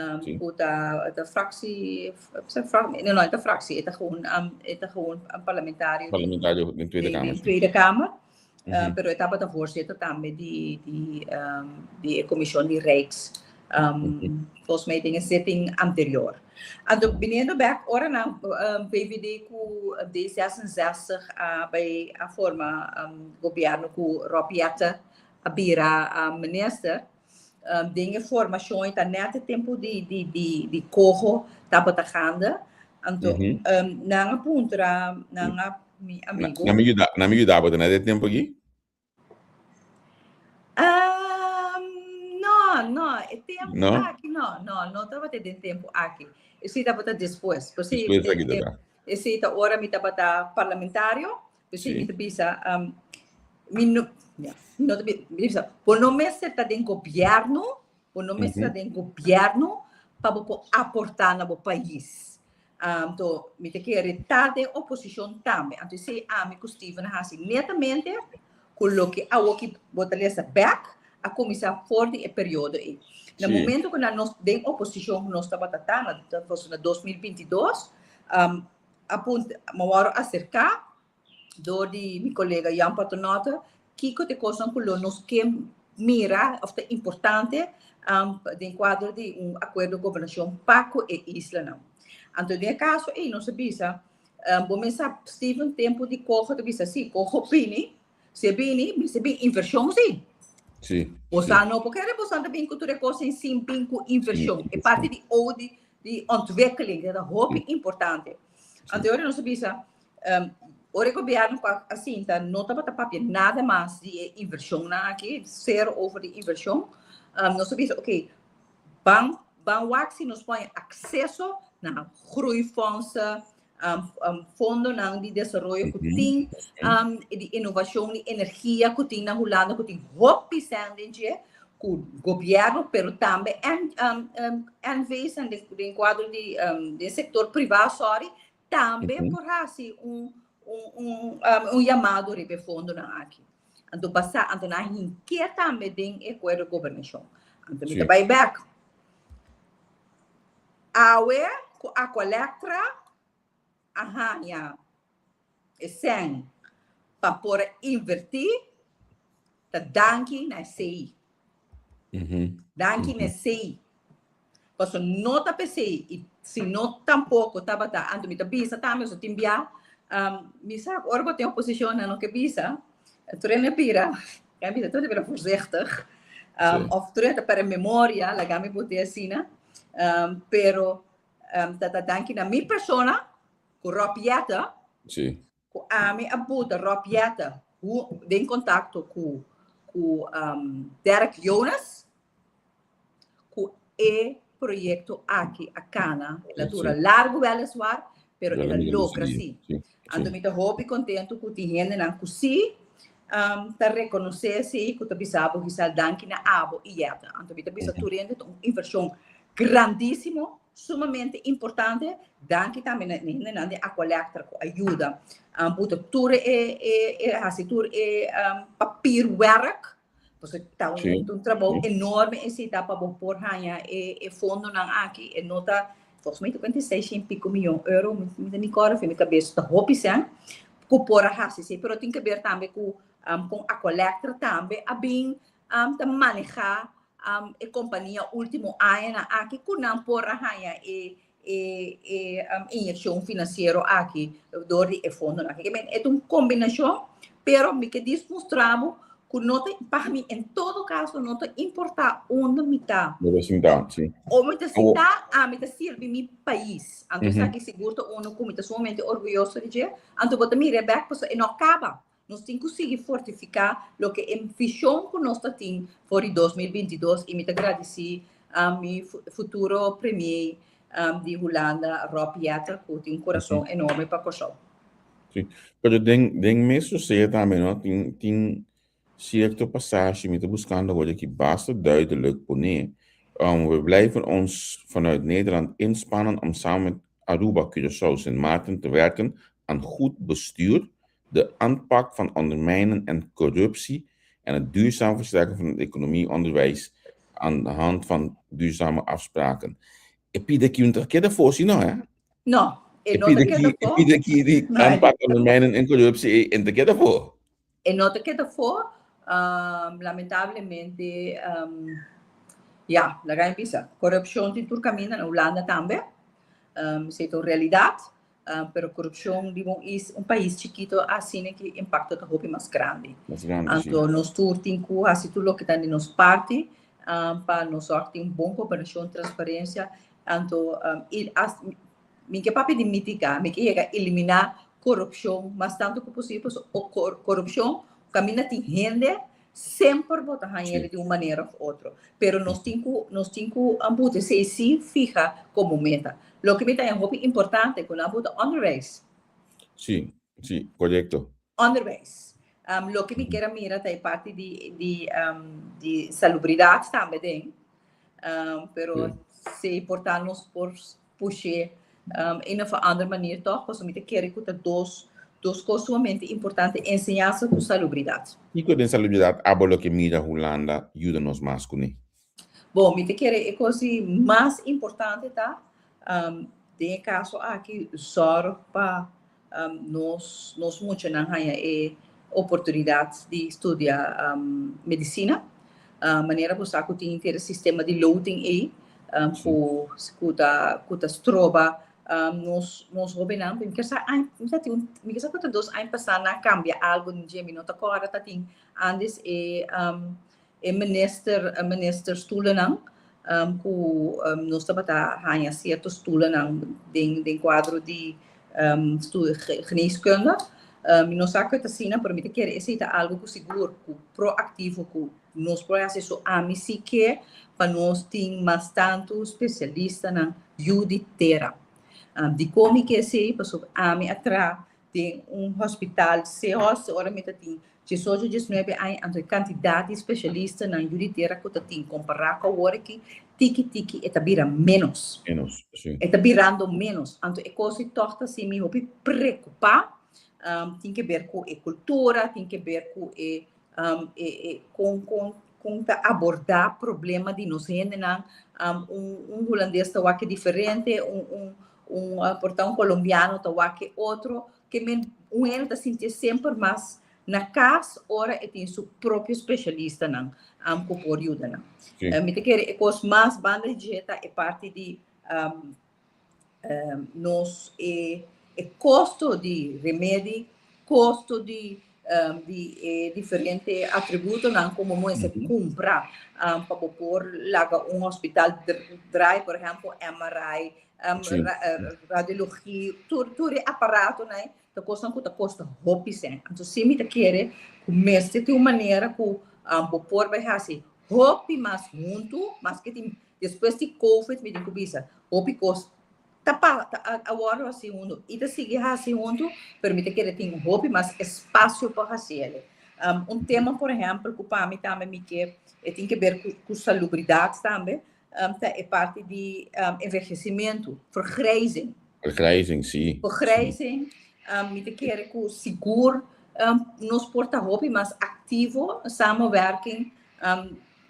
Da fractie, não, da fractie, é gewoon een parlementário. Parlementário in Tweede Kamer. In Tweede Kamer. Pero estava da voorzitter também de comissão de Rijks. Volgens mij dingen zitting anterior. Então, vindo back, ora na VVD com D66 bij a forma governo com Ropieta Abira minister. Dingen formação está net tempo de corro estava tagando. Então, na punta na amigo. Na me ajudava nesse tempo aqui? Não, é tempo aqui, não estava tendo tempo aqui. Esse estava depois. Depois aqui tá. Esse está hora me estava parlamentário. Esse me bisa por não me está dentro do governo, para aportar no país. Então, me tem que retar de oposição também. Então, se me costuma assim, netamente, coloque a o que botaria back a comissão for de período aí. No momento que nós de oposição nós estava tratando, em 2022, aponta, mawaro acercar do de meu colega Jan Patonota, que de coisa que nós que mira, of é importante, de quadro de acordo de governação Paco e Isla não. Então, nesse caso, aí não se bisa, vamos saber um tempo de corro, de bisa, sim, corro bem, se bem inversão, sim. Sim. Você não, porque você também cultura coisa em sim, bem com inversão. É parte de ontwikkeling, é muito importante. Então, não se bisa, o governo assim, não está para papel nada mais de inversão aqui, zero over de inversão. Não se bisa, ok, se nos põe acesso na groeifondsen, fondo de desenvolvimento que tem, de inovação de energia que tem na Holanda, que tem hopi sandwich, com o governo, pero também em vez de quadro de setor privado, também por assim chamado de fundo na aqui. Então, passar, então, na inquieta também tem acordo de governação. Então, me vai back. A coleta, é sem para por invertir, tá danke na CI. Danke na CI. Pues no te pensé, y si no tampoco estaba ando mi visa también, so timbia, mi sa, orbo tem position en que visa, treine pira, ja, mi dat weer voorzichtig, Sí. of terug para memoria, la gami bote asina, pero dat danki na mi persona, ku ropieta, Sí. ku ami abuta ropieta, ku den contacto ku Derek Jonas, ku proyecto aqui a cana, la dura Sí. largo weliswaar, pero Yo ela la miro logra sí. sim. Sí. Ando Sí. me hopi contento ku ti hende nan kusi, ta reconhecer se ku ta bisabo hisal danki na abo e yeta. Ando me bisa turende uma inversão grandíssimo, sumamente importante, danki também hende nan de aqualectra ku ajuda. Buta ture hasitur papierwerk, você está Sí. um trabalho Sí. enorme em se dá para pôr ranha e fundo não aqui e nota volgens mij 26 e pico miljoen euro met een nicora vind ik best de hobby zijn ku pôr a hasi se pero tem que ver também com a collector também a bem te manejar e companhia último ano na aqui ku não pôr a ranha injeção financeiro aqui door die fundo aqui é uma combinação pero me que diz mostramos que nota para mim em todo caso nota importa uma mitad De vecindad, sí. ou muita cidade a muita serve mi país então está aqui seguro uno como está somente orgulhoso de dizer então bota mi Rebeca e não acaba nós temos que conseguir fortificar o que é visão que nós temos for 2022 e me agradecer a mi futuro premier de Holanda Rob Jetter que tem coração enorme para coxar. Sí. Pero den me sucede también, ¿no? Tin cierto passage met buscando worden die basta duidelijk poneer. We blijven ons vanuit Nederland inspannen om samen met Aruba, Curaçao, Sint Maarten te werken aan goed bestuur, de aanpak van ondermijnen en corruptie en het duurzaam versterken van de economie onderwijs aan de hand van duurzame afspraken. E pide que un queda fosse, não é? Não, E pide que die aanpak ondermijnen en corruptie en te queda voor. E não te queda for, lamentavelmente, ja, la gran pisa. Corrupção tem tur caminho na Holanda também, isso é uma realidade, pero corrupção de um país chiquito assim que impacta o roupa mais grande. Então, nós tur tem que assim tudo que está em nossa parte, para nós ter uma boa cooperação, transparência, então, me que papi de mitigar, me que eliminar corrupção, mas tanto que possível, corrupção caminha tem rende, sempre bota ele de uma maneira ou outra. Pero nós temos que se sim fija como meta. Lo que me é muito importante quando a bota underways. Sí, sí, correcto. Underways. Lo que me quer mirar é parte de salubridade também, pero se importante nós por puxar in een andere manier toch, was om te keren dat dos coisas sumamente importantes, enseñanza com salubridade. E com a salubridade, abolo que mira Holanda, ajuda-nos mais com isso. Bom, me te keren é coisa mais importante, tá? Tem caso aqui, só para nós muito não é oportunidade de estudar medicina, maneira por saco tem interesse sistema de loading aí, com a estroba nós robinamos porque sa que dos anos passar na cambia algo no dia minuto agora tá tem antes minister stoelen não nós estava tá hanya certo stoelen não den quadro de geneeskunde nós sabe que assim para mim quer esse tá algo que seguro proativo que nós processo a mim se que para nós tem mais tanto especialista na juditera de como que se passou a mim atrás tem hospital se ora me tem de soja 19 anos a quantidade de especialistas na juditera que tem comparar com o que tiki está virando menos sim. Está virando menos então é coisa torta se me preocupar tem que ver com a cultura tem que ver com abordar problema de nós rende holandês tá que diferente portão colombiano tá que outro que ele tá sentir sempre mais na casa ora tem seu próprio especialista não que pode ajudar não me te quer cos mais banda de dieta é parte de nos custo de remédio custo de diferente atributos não como nós comprar para pôr lá hospital dry por exemplo MRI radiologia tudo aparato né custa hobby então se me te quer começar de uma maneira que pôr vai assim hobby mais muito mas que tem depois de COVID me digo bisa hobby custa agora assim e de seguir assim permite que ele tenha hobby mas espaço para fazer tema por exemplo que para mim também me que tem que ver com salubridade também é parte de envelhecimento vergrijzing sim vergrijzing me te quer com seguro nos porta hobby mas ativo samenwerking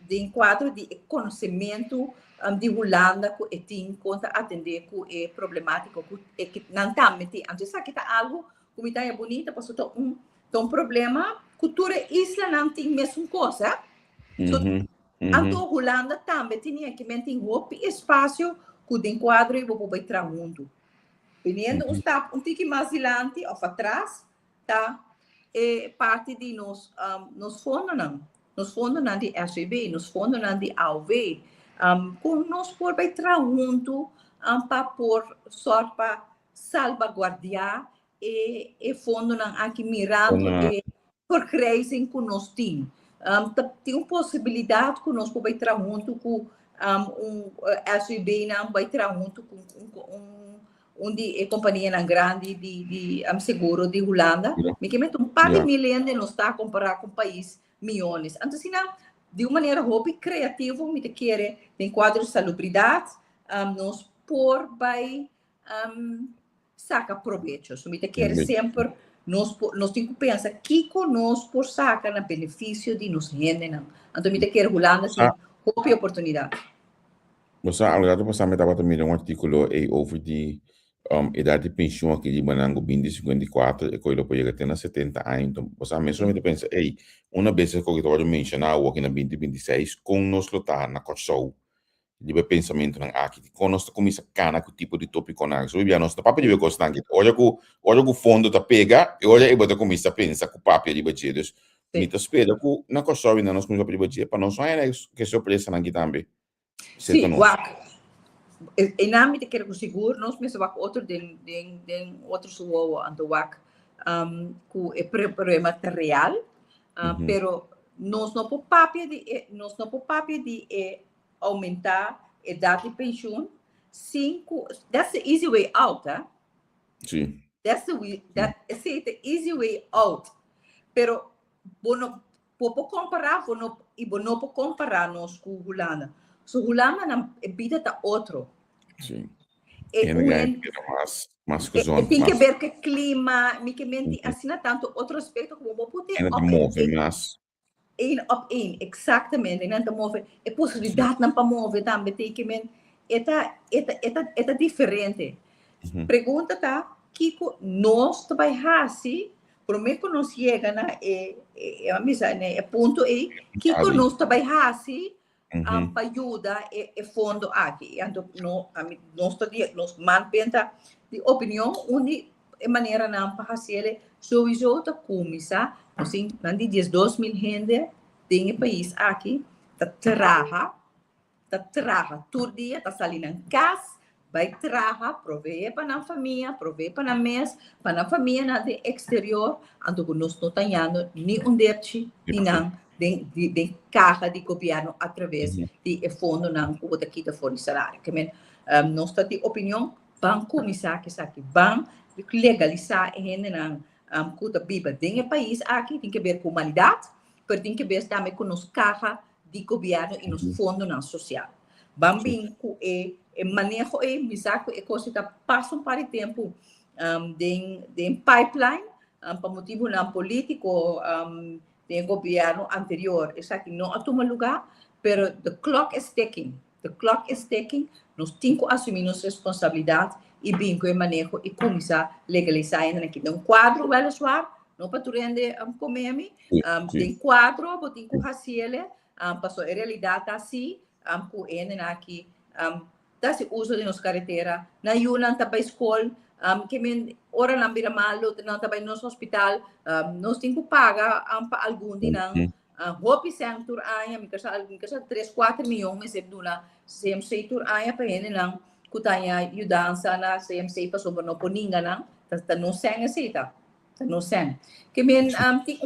de enquadro de conhecimento de Holanda que tem conta atender com é problemático que não também antes sabe que algo como está é bonita passou problema cultura isla não tem mesmo coisa então Holanda também tinha que manter hobby espaço que de enquadro e vou para junto Veniendo está tique mais adiante ou atrás, tá? É parte de nos fundos não de SEB, nos fundos não de AUV, com nós por vai junto, para por sorte para salvaguardar e fundo não aqui mirando e por crescem com nós tem uma possibilidade que nós por vai junto com SEB não vai junto com onde a companhia na grande de seguro de Holanda, me que um par de milhões não está a comparar com país milhões. Então, assim, de uma maneira hobby criativo, me te quer tem quadro de salubridade, nos por vai saca proveito. So, me te quer sempre nós temos que pensar que conosco por sacar no benefício de nos rende não. Então, me te quer Holanda tem hobby oportunidade. Você algo para saber estava também artigo over de idade de pensão aqui de Banango 54 e coisa pode chegar até 70 anos. Então, você mesmo pensa, uma vez que eu estava mencionando aqui na 2026 com nós lutar na Kosovo, de pensamento na aqui, com nós começa cana com tipo de tópico na, so bem nós papo de ver constante. Olha que o fundo tá pega, e olha e bota começa a pensar com papo de budgetos. Me te espera que na Kosovo nós começa a budget para nós é que surpresa aqui também. Sim, em âmbito que quero seguro, nós mesmo outro den outro suo ando com é problema material, pero nós não por papel de aumentar a idade de pensão 5 that's the easy way out, Sim. That's the easy way out. Pero não comparar nós com Holanda. So Holanda na vida tá outro. Sim. Mais tem que ver que clima, me que mente assim tanto outro aspecto como vou poder move mais. Exatamente, não move. É possibilidade não para mover também tem que mente é diferente. Pergunta tá que nós trabalhar assim, por meio que nós chega na é ponto que nós trabalhar assim para ajudar e fundo aqui. Então, nós mantemos de opinião onde de maneira não para fazer sowieso tá começar assim não de 2.000 gente tem país aqui tá trabalha todo dia tá saindo em casa vai trabalhar prover para a família prover para a mês para a família na de exterior então nós não temos nenhum déficit de carga de governo através de fundo não o daqui da folha salário que nós tá de opinião vão começar que vão legalizar a gente não que vive dentro do país aqui tem que ver com a humanidade mas tem que ver também com os carga de governo e nos fundos social vão vir com o manejo me saco e coisa que passam para o tempo de pipeline para motivo não político do governo anterior. Isso aqui não toma lugar, pero the clock is ticking. Nós temos que assumir nossa responsabilidade e bem com o manejo e começar a legalizar aqui. Então, quadro, well, não para tu rende comer Sim. tem 4, botin com raciele, passou a realidade tá assim, com ele aqui, tá se uso de nos carretera, na yunan tá para escola, que men ora não vira malo, não tá para nos hospital, nós temos que pagar para algum dinang, hopi sang tur aya, mi casa 3-4 milhões, mas sempre duna, CMC tur aya para ele não, kutanya yudança na CMC para sobre no poninga não, tá não sang assim tá no sen. Que men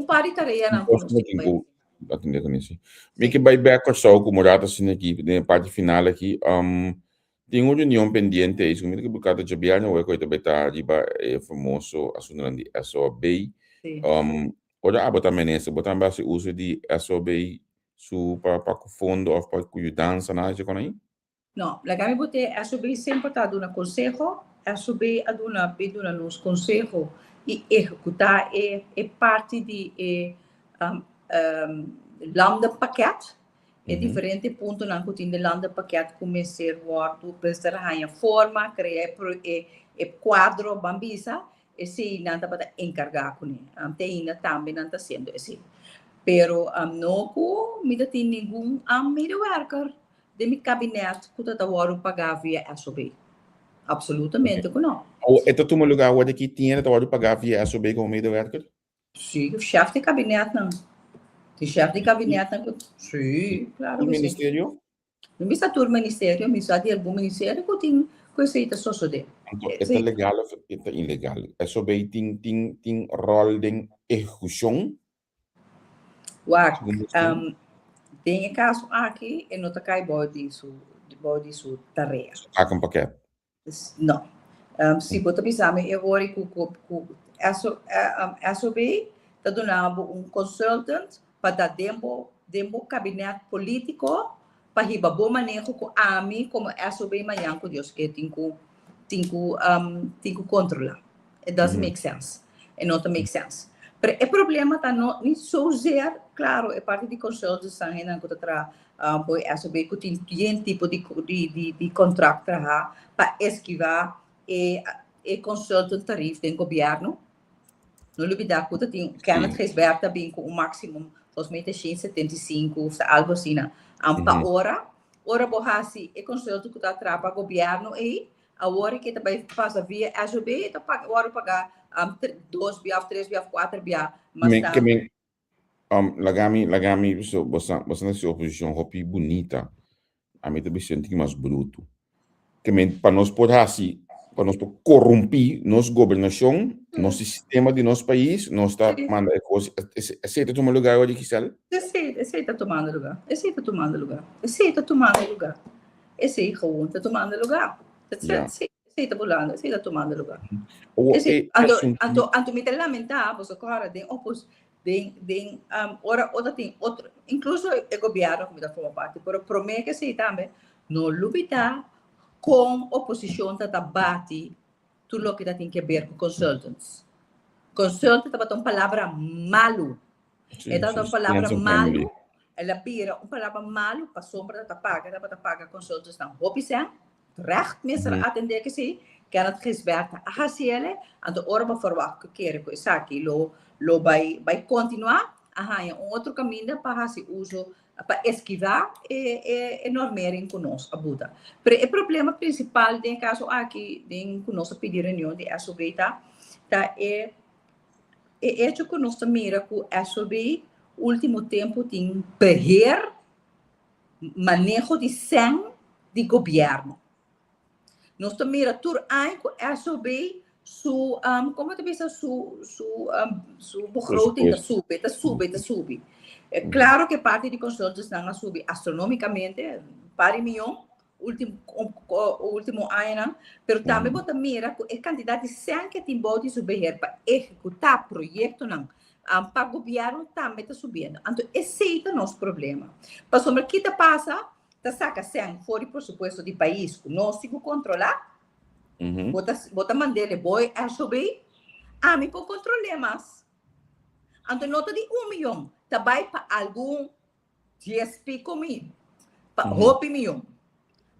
pari tareia na Gosto muito de atender com isso. Me que vai back com só como rata assim aqui, na parte final aqui, tem uma reunião pendente, isso que por causa de biano, o que está riba é famoso assunto de SOB. Ora abota menesa, botar base uso de SOB su para o fundo ou para o dança na isso com aí? Não, la gami bote SOB sempre está dando conselho, SOB aduna peduna nos conselho e executar é parte de landenpakket. É diferente ponto na que tem landenpakket começar a prestar a forma, criar quadro bambisa, e se não está para encargar com ele. Tem ainda também não está sendo assim. Pero não me tem nenhum medewerker de meu gabinete que está a pagar via SOB. Absolutamente não. É todo um lugar onde que tinha de pagar via SOB como medewerker? Sim, o chefe de gabinete não. O chefe de gabinete não. Sim, claro. O ministério? Não está todo o ministério, mas há de algum ministério que tem coisa só de. É legal ou é ilegal? SOB tem rol de execução? Tem caso aqui e não está cai bode isso tarefa. Há um paquete? Não. Se você pensar, eu agora com SOB está dando consultant para dar tempo gabinete político para riba bom manejo com a mim como SOB manhã com Deus que tem que controlar. It doesn't make sense. It not make sense. Pero o problema está não só ser, claro, é parte de consultants que não contra SOB que tem tipo de contrato para esquivar e consultant tarif do governo. Não olvidar que tem Kenneth Gesberta bem com o máximo 75, algo assim, para hora borrasi e consultant que está para o governo e a hora que também passa via SOB, está pagar 2 biaf, 3 biaf, 4 biaf, mas lagami você nessa oposição hopi bonita, a mim também senti mais bruto. Que para nós poder assim, para nós corromper nossa governação, nosso sistema de nosso país, nós está mandando coisas. Aceita tomar lugar onde quiser? Aceita tomando lugar. Aceita tomando lugar. Esse gewoon está tomando lugar. Aceita bolando, aceita tomando lugar. Anto me lamentar, você agora tem opos ora tem outro, incluso o governo que me dá forma parte, pero promete que se também não lutar com oposição tá bate tudo o que tem que ver com consultants. Consultant tá uma palavra malo. É uma palavra malo. Ela pira uma palavra malo para sombra tá paga consultants não. Opção recht mesmo atender que se quer Gesberta a Haciele, então ora para forward que quer que aqui lo vai continuar outro caminho para fazer uso para esquivar e normear conosco a Buda. Mas o problema principal do caso aqui com nossa pedir reunião de SOB é hecho que nós mira que a SOB último tempo tem perder manejo de sem de governo. Nós mira tur com a SOB como te pensa su begroting está sube. É claro que parte de consultores estão a subir astronomicamente, para milhão, último ano, mas também bota mira que a quantidade de sangue que tem bode subir para executar projeto não, para o governo também está subindo. Então, esse é o nosso problema. Para sobre o que passa, está saca sangue fora por supuesto de país que nós temos que controlar. Bota mandele boy a subir, me pode controlar mais. Então, nota de 1 milhão, também para algum 10 pico mil, para 8 milhão,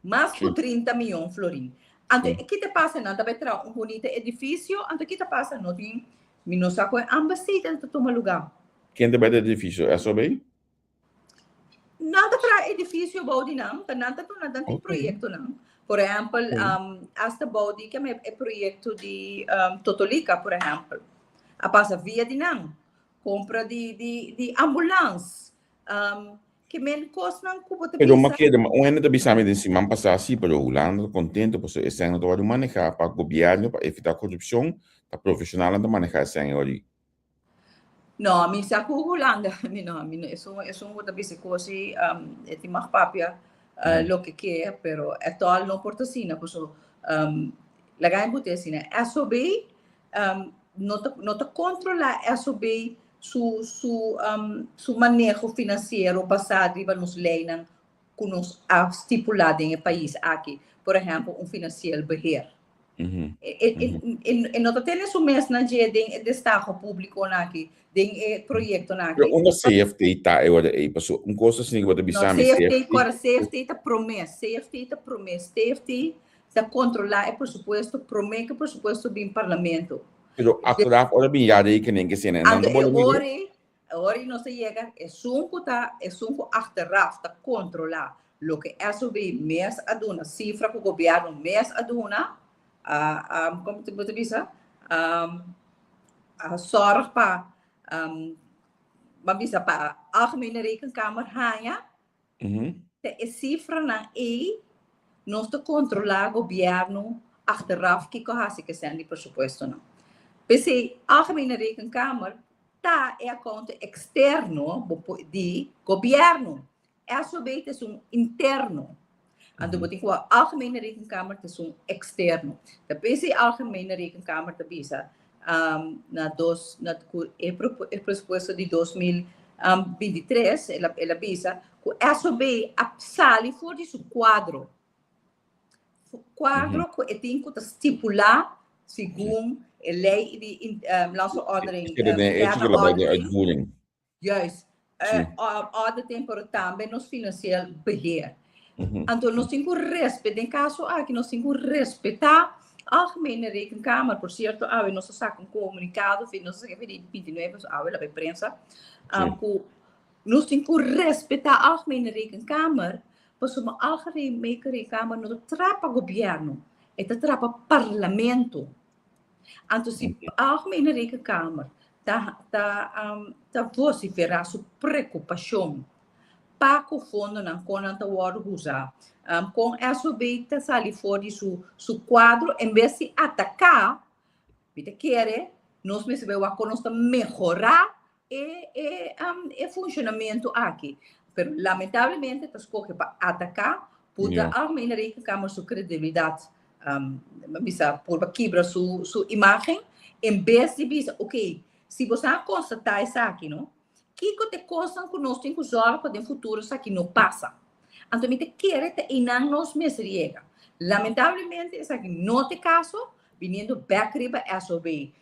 mais por 30 milhões florim. Então, o que passa? Não, também terá bonito edifício, então, o que passa? Não tem Menos saco ambas seitas de tomar lugar. Quem te vai edifício? É só bem? Nada para edifício body não, nada tu nada tem projeto não. Por exemplo, esta body que é projeto de Totolica, por exemplo. A passa via de não, compra de ambulância, que men costa não cubo te Pero uma queda, um ano também sabe de cima passar assim para o Holanda, contente, porque esse ano tu manejar para o governo, para evitar corrupção, para profissional não manejar esse ano ali. No, mi sa ko Holanda, eso un tabi così ti mach papia lo que quiera, pero è tal no portasina, pues la gana butesina, SOB no te controla SOB su manejo financeiro basado em nos leis que nos estipulado em país aqui, por exemplo, financeiro beheer. E não tem o mesmo na dia de Estado público aqui, de projeto aqui. Pero uma CFT tá agora aí, passou coisa assim que você bisa me CFT tá promessa, CFT tá controlar o pressuposto, promete que o pressuposto bem parlamento. Pero agora ora bem já aí que ninguém se não Ora não se chega, é sunco achteraf tá controlar lo que SOB mês aduna, cifra que o governo mês aduna. Como te bisa zorg pa mabisa pa algemene rekenkamer hanya de cifra na nós te controlar governo achteraf que corrase que são de presupuesto não. Pese algemene rekenkamer tá é a conta externo de governo. SOB é interno. Ando botin ko algemene rekenkamer te sum externo. Da PC algemene rekenkamer te bisa na e presupuesto de 2023 ela bisa ko SOB apsali for de su quadro que tem que estipular segundo a lei de landse uitvoering. Juist. Orde temporal também nos financieel beheer. Então, nós temos que respeitar, em caso aqui, nós temos que respeitar a algemene rekenkamer. Por certo, nós sacamos um comunicado, nós sacamos de 29, a imprensa, nós temos que respeitar a algemene rekenkamer, porque uma algemene rekenkamer não trapa o governo, ela trapa o parlamento. Então, se a algemene rekenkamer está vociferar sua preocupação, para o fundo não conta o ouro usar com essa beita sali fora su quadro em vez de atacar bita querer nós mesmo vai conosco melhorar e funcionamento aqui pero lamentavelmente tá escolhe para atacar puta algemene rekenkamer sua credibilidade bisa por quebrar su imagem em vez de bisa ok se você constatar isso aqui não que te coisas que nós temos que usar para o futuro, isso aqui não passa. Então, me quer te inan nos mesriega. Lamentavelmente, isso aqui não tem caso, vindo back riba SOB,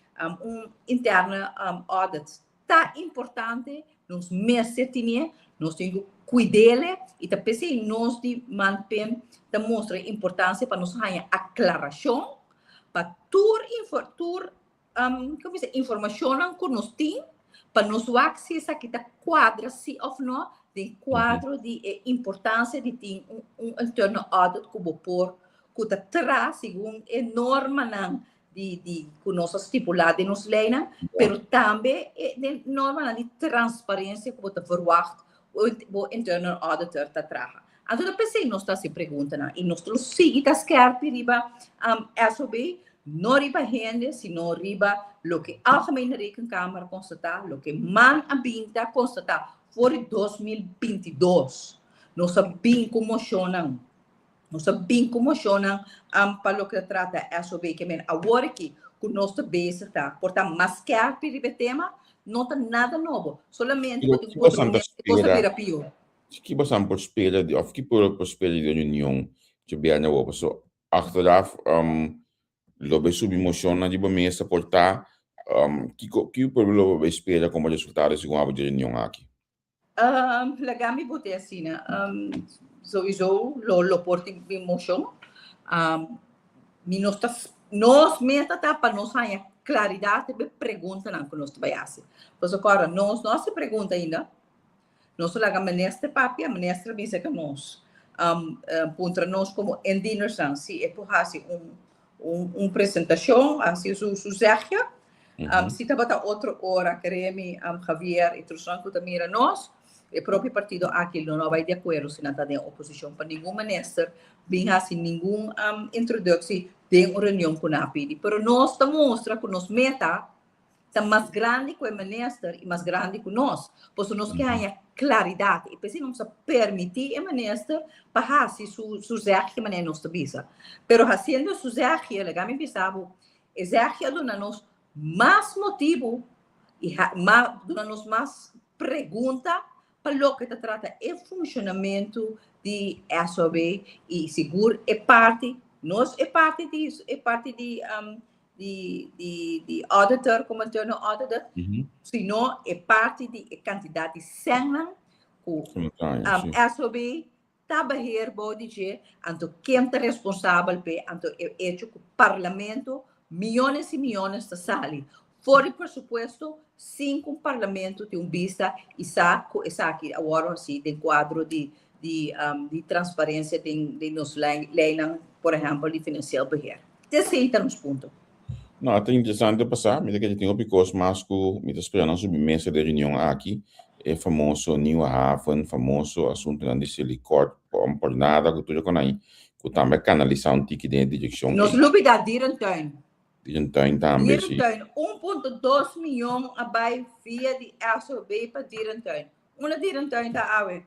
interna audit. Tá importante, nos meses tinha, nós temos que cuidar e também nós de manter, mostra importância para nós ganhar aclaração, para informação que nós temos, para nós ver se isso aqui está quadra, se ou não, de quadro de importância de ter interno audit que vou pôr, que está atrás, segundo a norma de nossa estipulada nos leis, mas também de norma de transparência que você verwacht, o interno auditor está atrás. Então, eu pensei, nós está se perguntando, e nós seguimos a esquerda, riba, SOB, não riba gente, sino riba lo que algemene rekenkamer constatar, lo que man abinta constatar for 2022. Nós sabemos como funcionam. Nós sabemos como funcionam para o que trata SOB, que men agora aqui, que nós estamos está, portanto, mais que a tema, não está nada novo, solamente que você pior. Que você não pode esperar, of que pode esperar de reunião, que bem não vai, so achteraf lo sub emozione di mesa portar que o problema espera como resultado segundo a reunião aqui. Lagami bote assim, sowieso lo porti emoção. Nós meta tá para nós ganhar claridade de pergunta não que nós vai fazer. Pois agora, nossa pergunta ainda, nós lá ministra papi, a ministra diz que nós, contra nós como indígenas, se é por fazer apresentação, assim, sugestão, se estava outra hora, queremos, Javier e Trusanco também era nós, o próprio partido aqui não vai de acordo se não está em oposição para nenhum ministro, bem assim, nenhum introdução de uma reunião com a APD. Mas nós mostra que nos meta está mais grande que o ministro e mais grande que nós. Por isso, nós queremos claridade. E precisamos permitir o ministro para fazer sugestão que maneira nós visa. Mas fazendo sugestão, legame pensava, exerce dona-nos mais motivo e dona-nos mais pergunta para o que trata o funcionamento de SOB e seguro é parte, nós é parte de auditor, como internal auditor, senão é parte de quantidade de sangue que SOB está barreira pode dizer, então quem é responsável então é hecho que o parlamento milhões e milhões de salários. Fora, por supuesto, sim, o parlamento tem vista e sabe aqui agora sim tem quadro de transparência de nos leis, por exemplo, de financiar barreira. Desceitamos ponto. Não, é interessante passar, mas que tem um pouco mais que me está esperando sobre mesa de reunião aqui, é famoso New Haven, famoso assunto de silicor, por nada que tu já conhece, que também canalizar um tique de direção. Nós lube da Direntuin. Direntuin também, sim. Direntuin, 1,2 milhão abai via de SOB para Direntuin. Uma Direntuin está awe.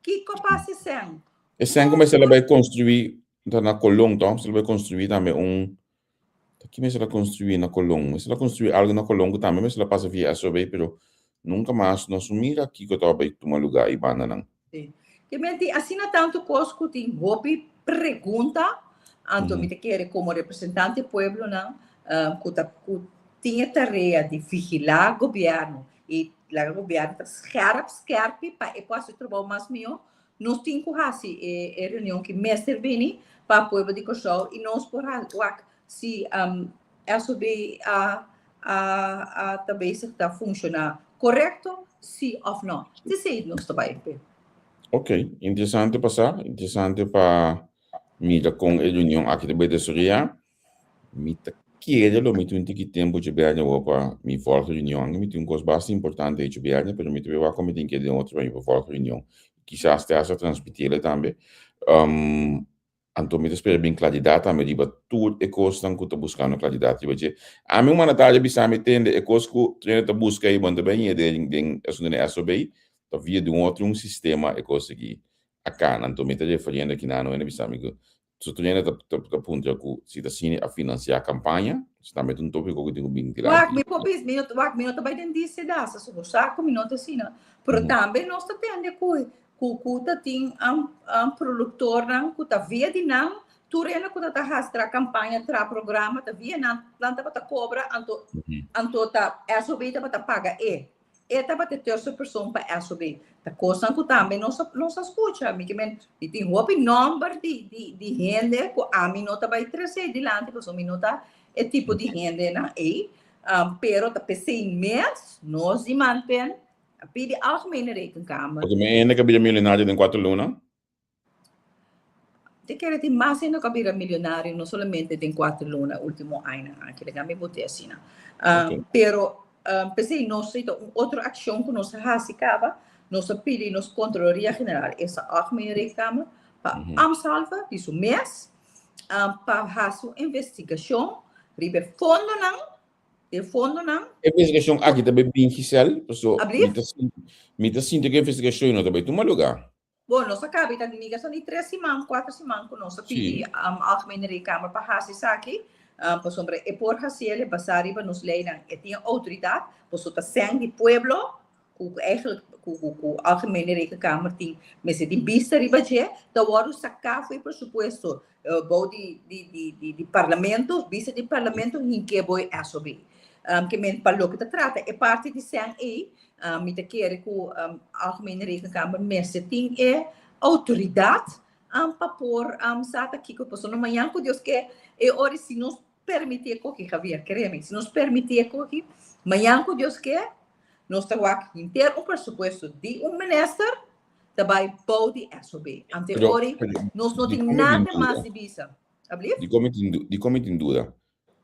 Que capaz são? E sem como se vai construir na Colón, então, se vai construir também aqui mesmo ela construir na Colón, mas ela construir algo na Colón que também, mas ela passa via SOB, pero nunca mais nós mira aqui que eu estava bem tomar lugar e banda não. Sim. Que mente assim não tanto coisas que tem hobby pergunta, anto me te quer como representante do povo não, que tinha tarefa de vigilar o governo e o governo está scarpe para e posso trabalhar mais melhor. Nós temos que fazer reunião que mestre vini para o povo de Cochol e nós por se SOB também está funcionando correto, sim ou não. Isso aí nós também. Ok, interessante passar, interessante para mira com a reunião aqui de Bedesoria. Mita querelo, mita um tique tempo de bear para me volta reunião, mita coisa bastante importante de bear, mas mita vai como tem que de outro para volta reunião. Quizás te haja transmitir também. Então, me espera bem claridade, também riba tudo é coisa que está buscando claridade, riba. A mim uma natália bisa me tende é coisa que treina tá busca aí banda bem de SOB, tá via de outro sistema é coisa que acá, então me tá referindo aqui na não é bisa amigo. Se treina tá ponto que se tá sine a financiar a campanha, está met um tópico que tenho bem claro. Wak me popis minuto vai tentar se dá, se so saco minuto assim, não. Pero também nós tá tende Kukuta tem produtor não, kuta via de não, turena kuta tá rastra campanha tra programa tá via não, planta para cobra anto tá SOB tá para paga tá para ter terceira pessoa para SOB tá coisa que também nós escuta me que me tem hope number de renda que a mim não tá vai trazer dilante porque me não tá é tipo de renda na pero tá PC em mês nós de manpen a pedi algemene rekenkamer. Porque me ainda que bira milionário em 4 lunas. Te quero ter mais ainda que bira milionário, não somente em 4 lunas, último ano, que le gami bote assim. Pero pensei nós sei outra ação que nós fazíamos, nós pedi nós controlaria general essa algemene rekenkamer para amsalva disso mês, para fazer investigação, ribe fundo não de fundo não. A investigação aqui também bem oficial, pessoal. Me tá sinto que a investigação não também toma lugar. Bom, nós acabamos de ligação de 3 semanas, 4 semanas, que nós pedimos a algemene rekenkamer para fazer isso aqui, para sobre e por fazer passar riba nos leis e tinha autoridade, para sobre sangue pueblo, que eigenlijk a algemene rekenkamer tem, mas de vista riba je, da hora sacar foi presupuesto, de parlamento, vista de parlamento em que boi SOB. Que men palo que trata é parte de sangue me te quer que a algemene rekenkamer mestre tem autoridade para por sata aqui que pessoa no manhã que Deus que é hora se nós permitir que Javier, créeme, se nos permitir que amanhã que Deus quer, nós estamos aqui em ter presupuesto de ministro vai bouw die SOB. Ante ori, nós não temos nada mais de visa. De como em dúvida,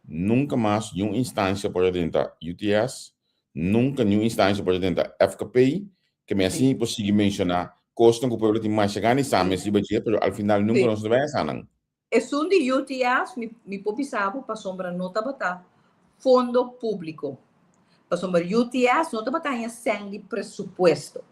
nunca mais nenhuma instância pode tentar UTS, nunca nenhuma instância pode tentar FKP, que me assim possível mencionar, custa que o povo tem mais chegar nesse mês, mas ao final nunca nós vai sanar. É só de UTS, me pobisavo para sombra nota batar fundo público. Para sombra UTS, nota batar em sangue presupuesto.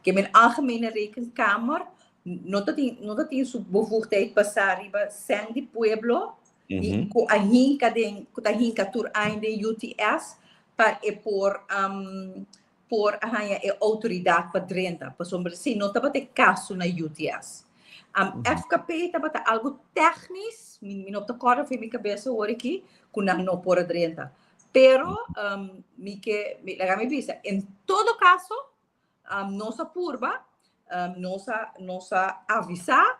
Que mijn algemene rekenkamer não tem sua bevoegdheid passar riba sang di pueblo e com a hinka tur ainda UTS para por a autoridade para drenta para sombra sim não tá ter caso na UTS FKP tá bata algo técnico não tá corda foi minha cabeça hoje aqui com não por drenta pero me visa em todo caso nossa curva, nossa avisar,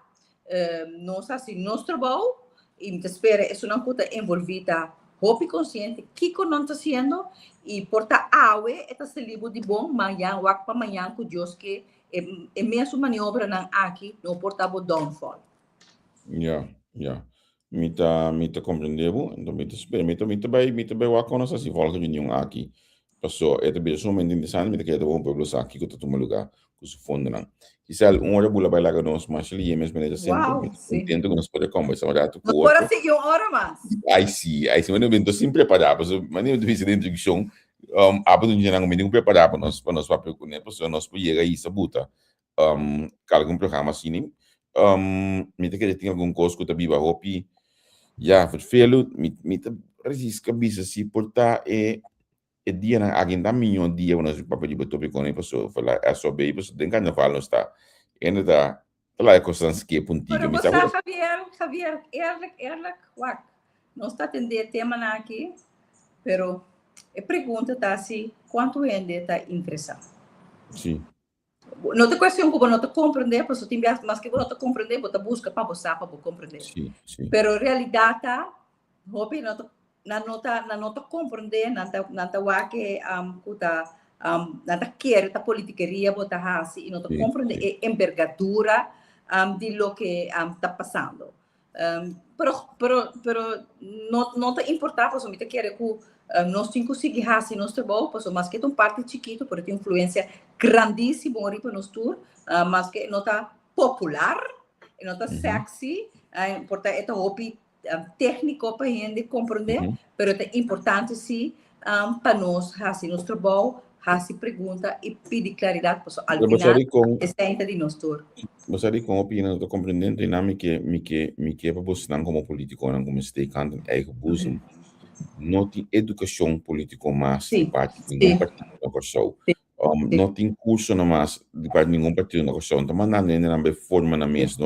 nossa se nosso trabalho e me espera é uma coisa envolvida, hope consciente, que não está sendo e porta água está se livre de bom manhã, ou para manhã com Deus que é mesmo maniobra não aqui, não porta o downfall. Me tá compreendendo, então me espera, me vai o que nós assim volta de nenhum aqui. Passou, é também somente interessante, mas que é bom para você aqui que está tomando lugar com o fundo não. Quizá hora bula vai lá com nós, mas ele é mesmo nesse centro, entendo que nós podemos conversar já tu com. Agora sim, uma hora mais. Aí sim, mas eu estou sempre preparado, mas eu devia ser introdução, abro um dia não me preparado para nós papel com ele, porque nós podemos chegar aí sabuta, algum programa assim, me tem que ter algum coisa que tá viva hopi, já vervelo, me tá resisca bisa se portar dia na agenda minha dia quando o papo de botope com ele passou falar é só bem passou tem carnaval não está ainda tá lá é coisas que pontiga me sabe Javier wak não está atender tema aqui pero a pergunta tá assim quanto gente está interessado sim não te questão como não te compreender porque tem mais que não te compreender você busca para você para compreender sim pero realidade tá hope não na nota compreender nanta wake kuta nanta quer ta politiqueria bota hasi e nota compreender a envergadura de lo que está passando pero não te importa porque me te quer que nós temos que seguir hasi nosso trabalho porque mas que é um parte chiquito porque tem influência grandíssima ali para nós tour mas que não tá popular não tá sexy porta é hobby técnico para a gente compreender, mas é importante sim para nós fazer nosso trabalho, fazer pergunta e pedir claridade para ao final está de nós todos. Você com opinião estou compreendendo me que para você não como político não como stakeholder eigen boezem não tem educação política mais de parte de nenhum partido na Kosovo. Não tem curso mais de parte de nenhum partido na Kosovo. Então, mas não forma na mesa.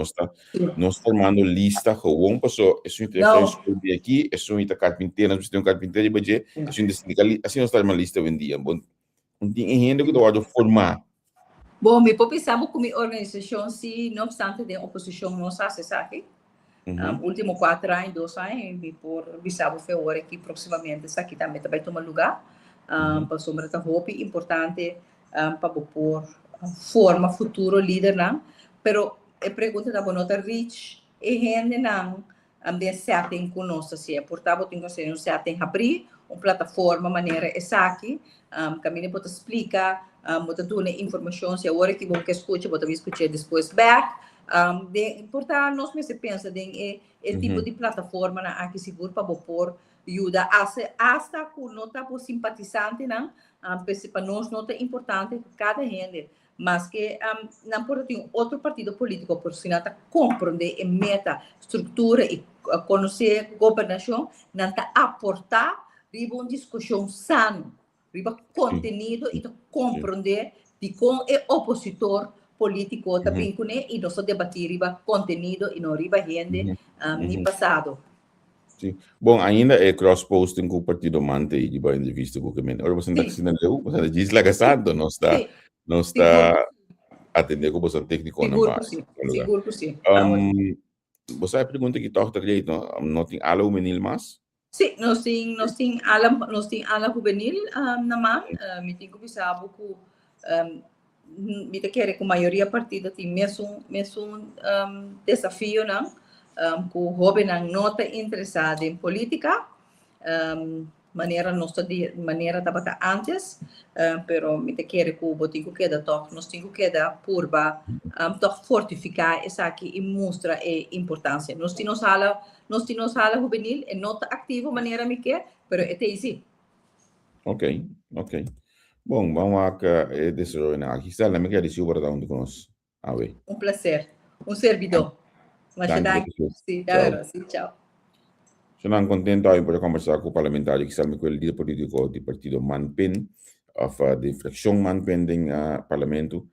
Nós formando lista, gewoon passou. É só interferência aqui, é só carpinteiro, nós temos carpinteiro e budget, é só sindicalista, assim nós estamos uma lista vendia. Bom, não tem gente que dá formar. Bom, me pensamos como organização, se não obstante de oposição, nós fazemos aqui. Último 4 anos, 2 anos, me por visava foi hora que proximamente isso aqui também vai tomar lugar. Para sombra da roupa importante para pôr forma futuro líder não, pero a pergunta da bonota rich e gente não de certo em conosco se é portável tem que ser um certo em abrir uma plataforma maneira essa aqui caminho pode explicar pode dar informação se a hora que vão que escuta pode escutar depois back de importar nós mesmo pensa de tipo de plataforma na aqui seguro para pôr ajuda hasta com nota por simpatizante não para nós nota importante cada gente mas que não pode ter outro partido político por se não compreender a meta estrutura e conhecer governação não aportar riba uma discussão sana riba conteúdo e compreender de como é opositor político também com e nós debater riba conteúdo e não riba gente no passado. Sim. Bom, ainda é cross-posting com o partido mantém de boa entrevista com o caminho. Agora você está dizendo você diz lá que santo não está atendendo com você técnico na base. Seguro que sim. Você pergunta que toch terleit, no ting ala menil mas? Sim, nós tem ala juvenil naman, me tem que pensar pouco, me te quer que a maioria partida tem mesmo desafio não, com jovem não nota interessado em política, maneira estava antes, pero me te quer que o botico queda toch, nós temos que dar purba, toch fortificar essa aqui e mostra a importância. Nós temos sala juvenil e nota ativo maneira me quer, pero é easy. Ok. Bom, vamos a que desarrollar na aqui. Sala, me quer dizer o verdade onde conosco. A ver. Prazer, servidor. Mas Danke. sim, Ciao. sim, tchau. Sono contento di poter conversare con i parlamentari che stanno con il leader politico del partito Manpen, of de fractie Manpen del Parlamento.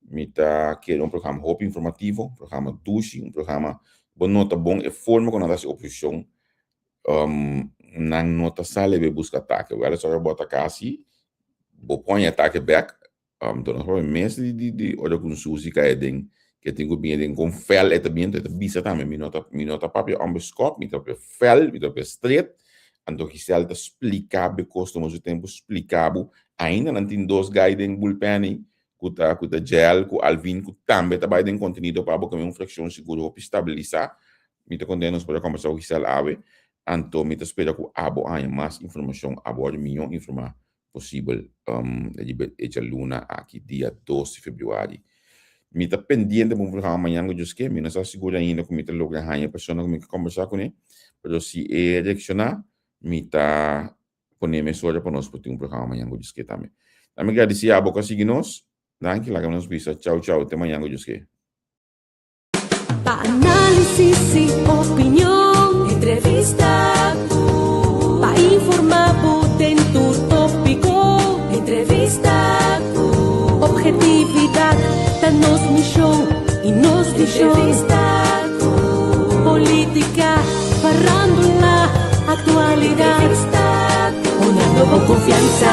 Mita che un programma hoop informativo, un programma douche, un programma nota bom e forma con la opposizione. Nang nota sale be busca ataque. Wel so bota kasi, bo põe ataque back. Dan nog wel mensen die orde kun susi ka eding que tenho bem com fel e também te bisa também minota papel ambescop mi tope fel mi tope straight ando que se alta explicar be costumo o tempo explicabo ainda não tem dois guiding bullpen kuta gel ku alvin ku tambe tá bem conteúdo para boca um fração seguro para estabilizar mi te condenos para conversar o que se ave anto mi te espera ku abo ainda mais informação abo de milhão informar possível de luna aqui dia 12 de fevereiro. Mi está pendiente para um programa amanhã que eu esqueci, mi não está seguro ainda como está logo a pessoa que me conversar com ele, mas se é reaccionar, mi está poner mensagem para nós para ter um programa amanhã que eu esqueci também. Também agradecer a boca seguir-nos, danke, lá que nos visa, tchau, até amanhã que eu esqueci. Pa análisis y opinión, entrevista, pa informar en tu tópico, entrevista, objetividad, danos mi show y nos di show, entrevista, política, farándula, actualidad, una nueva confianza.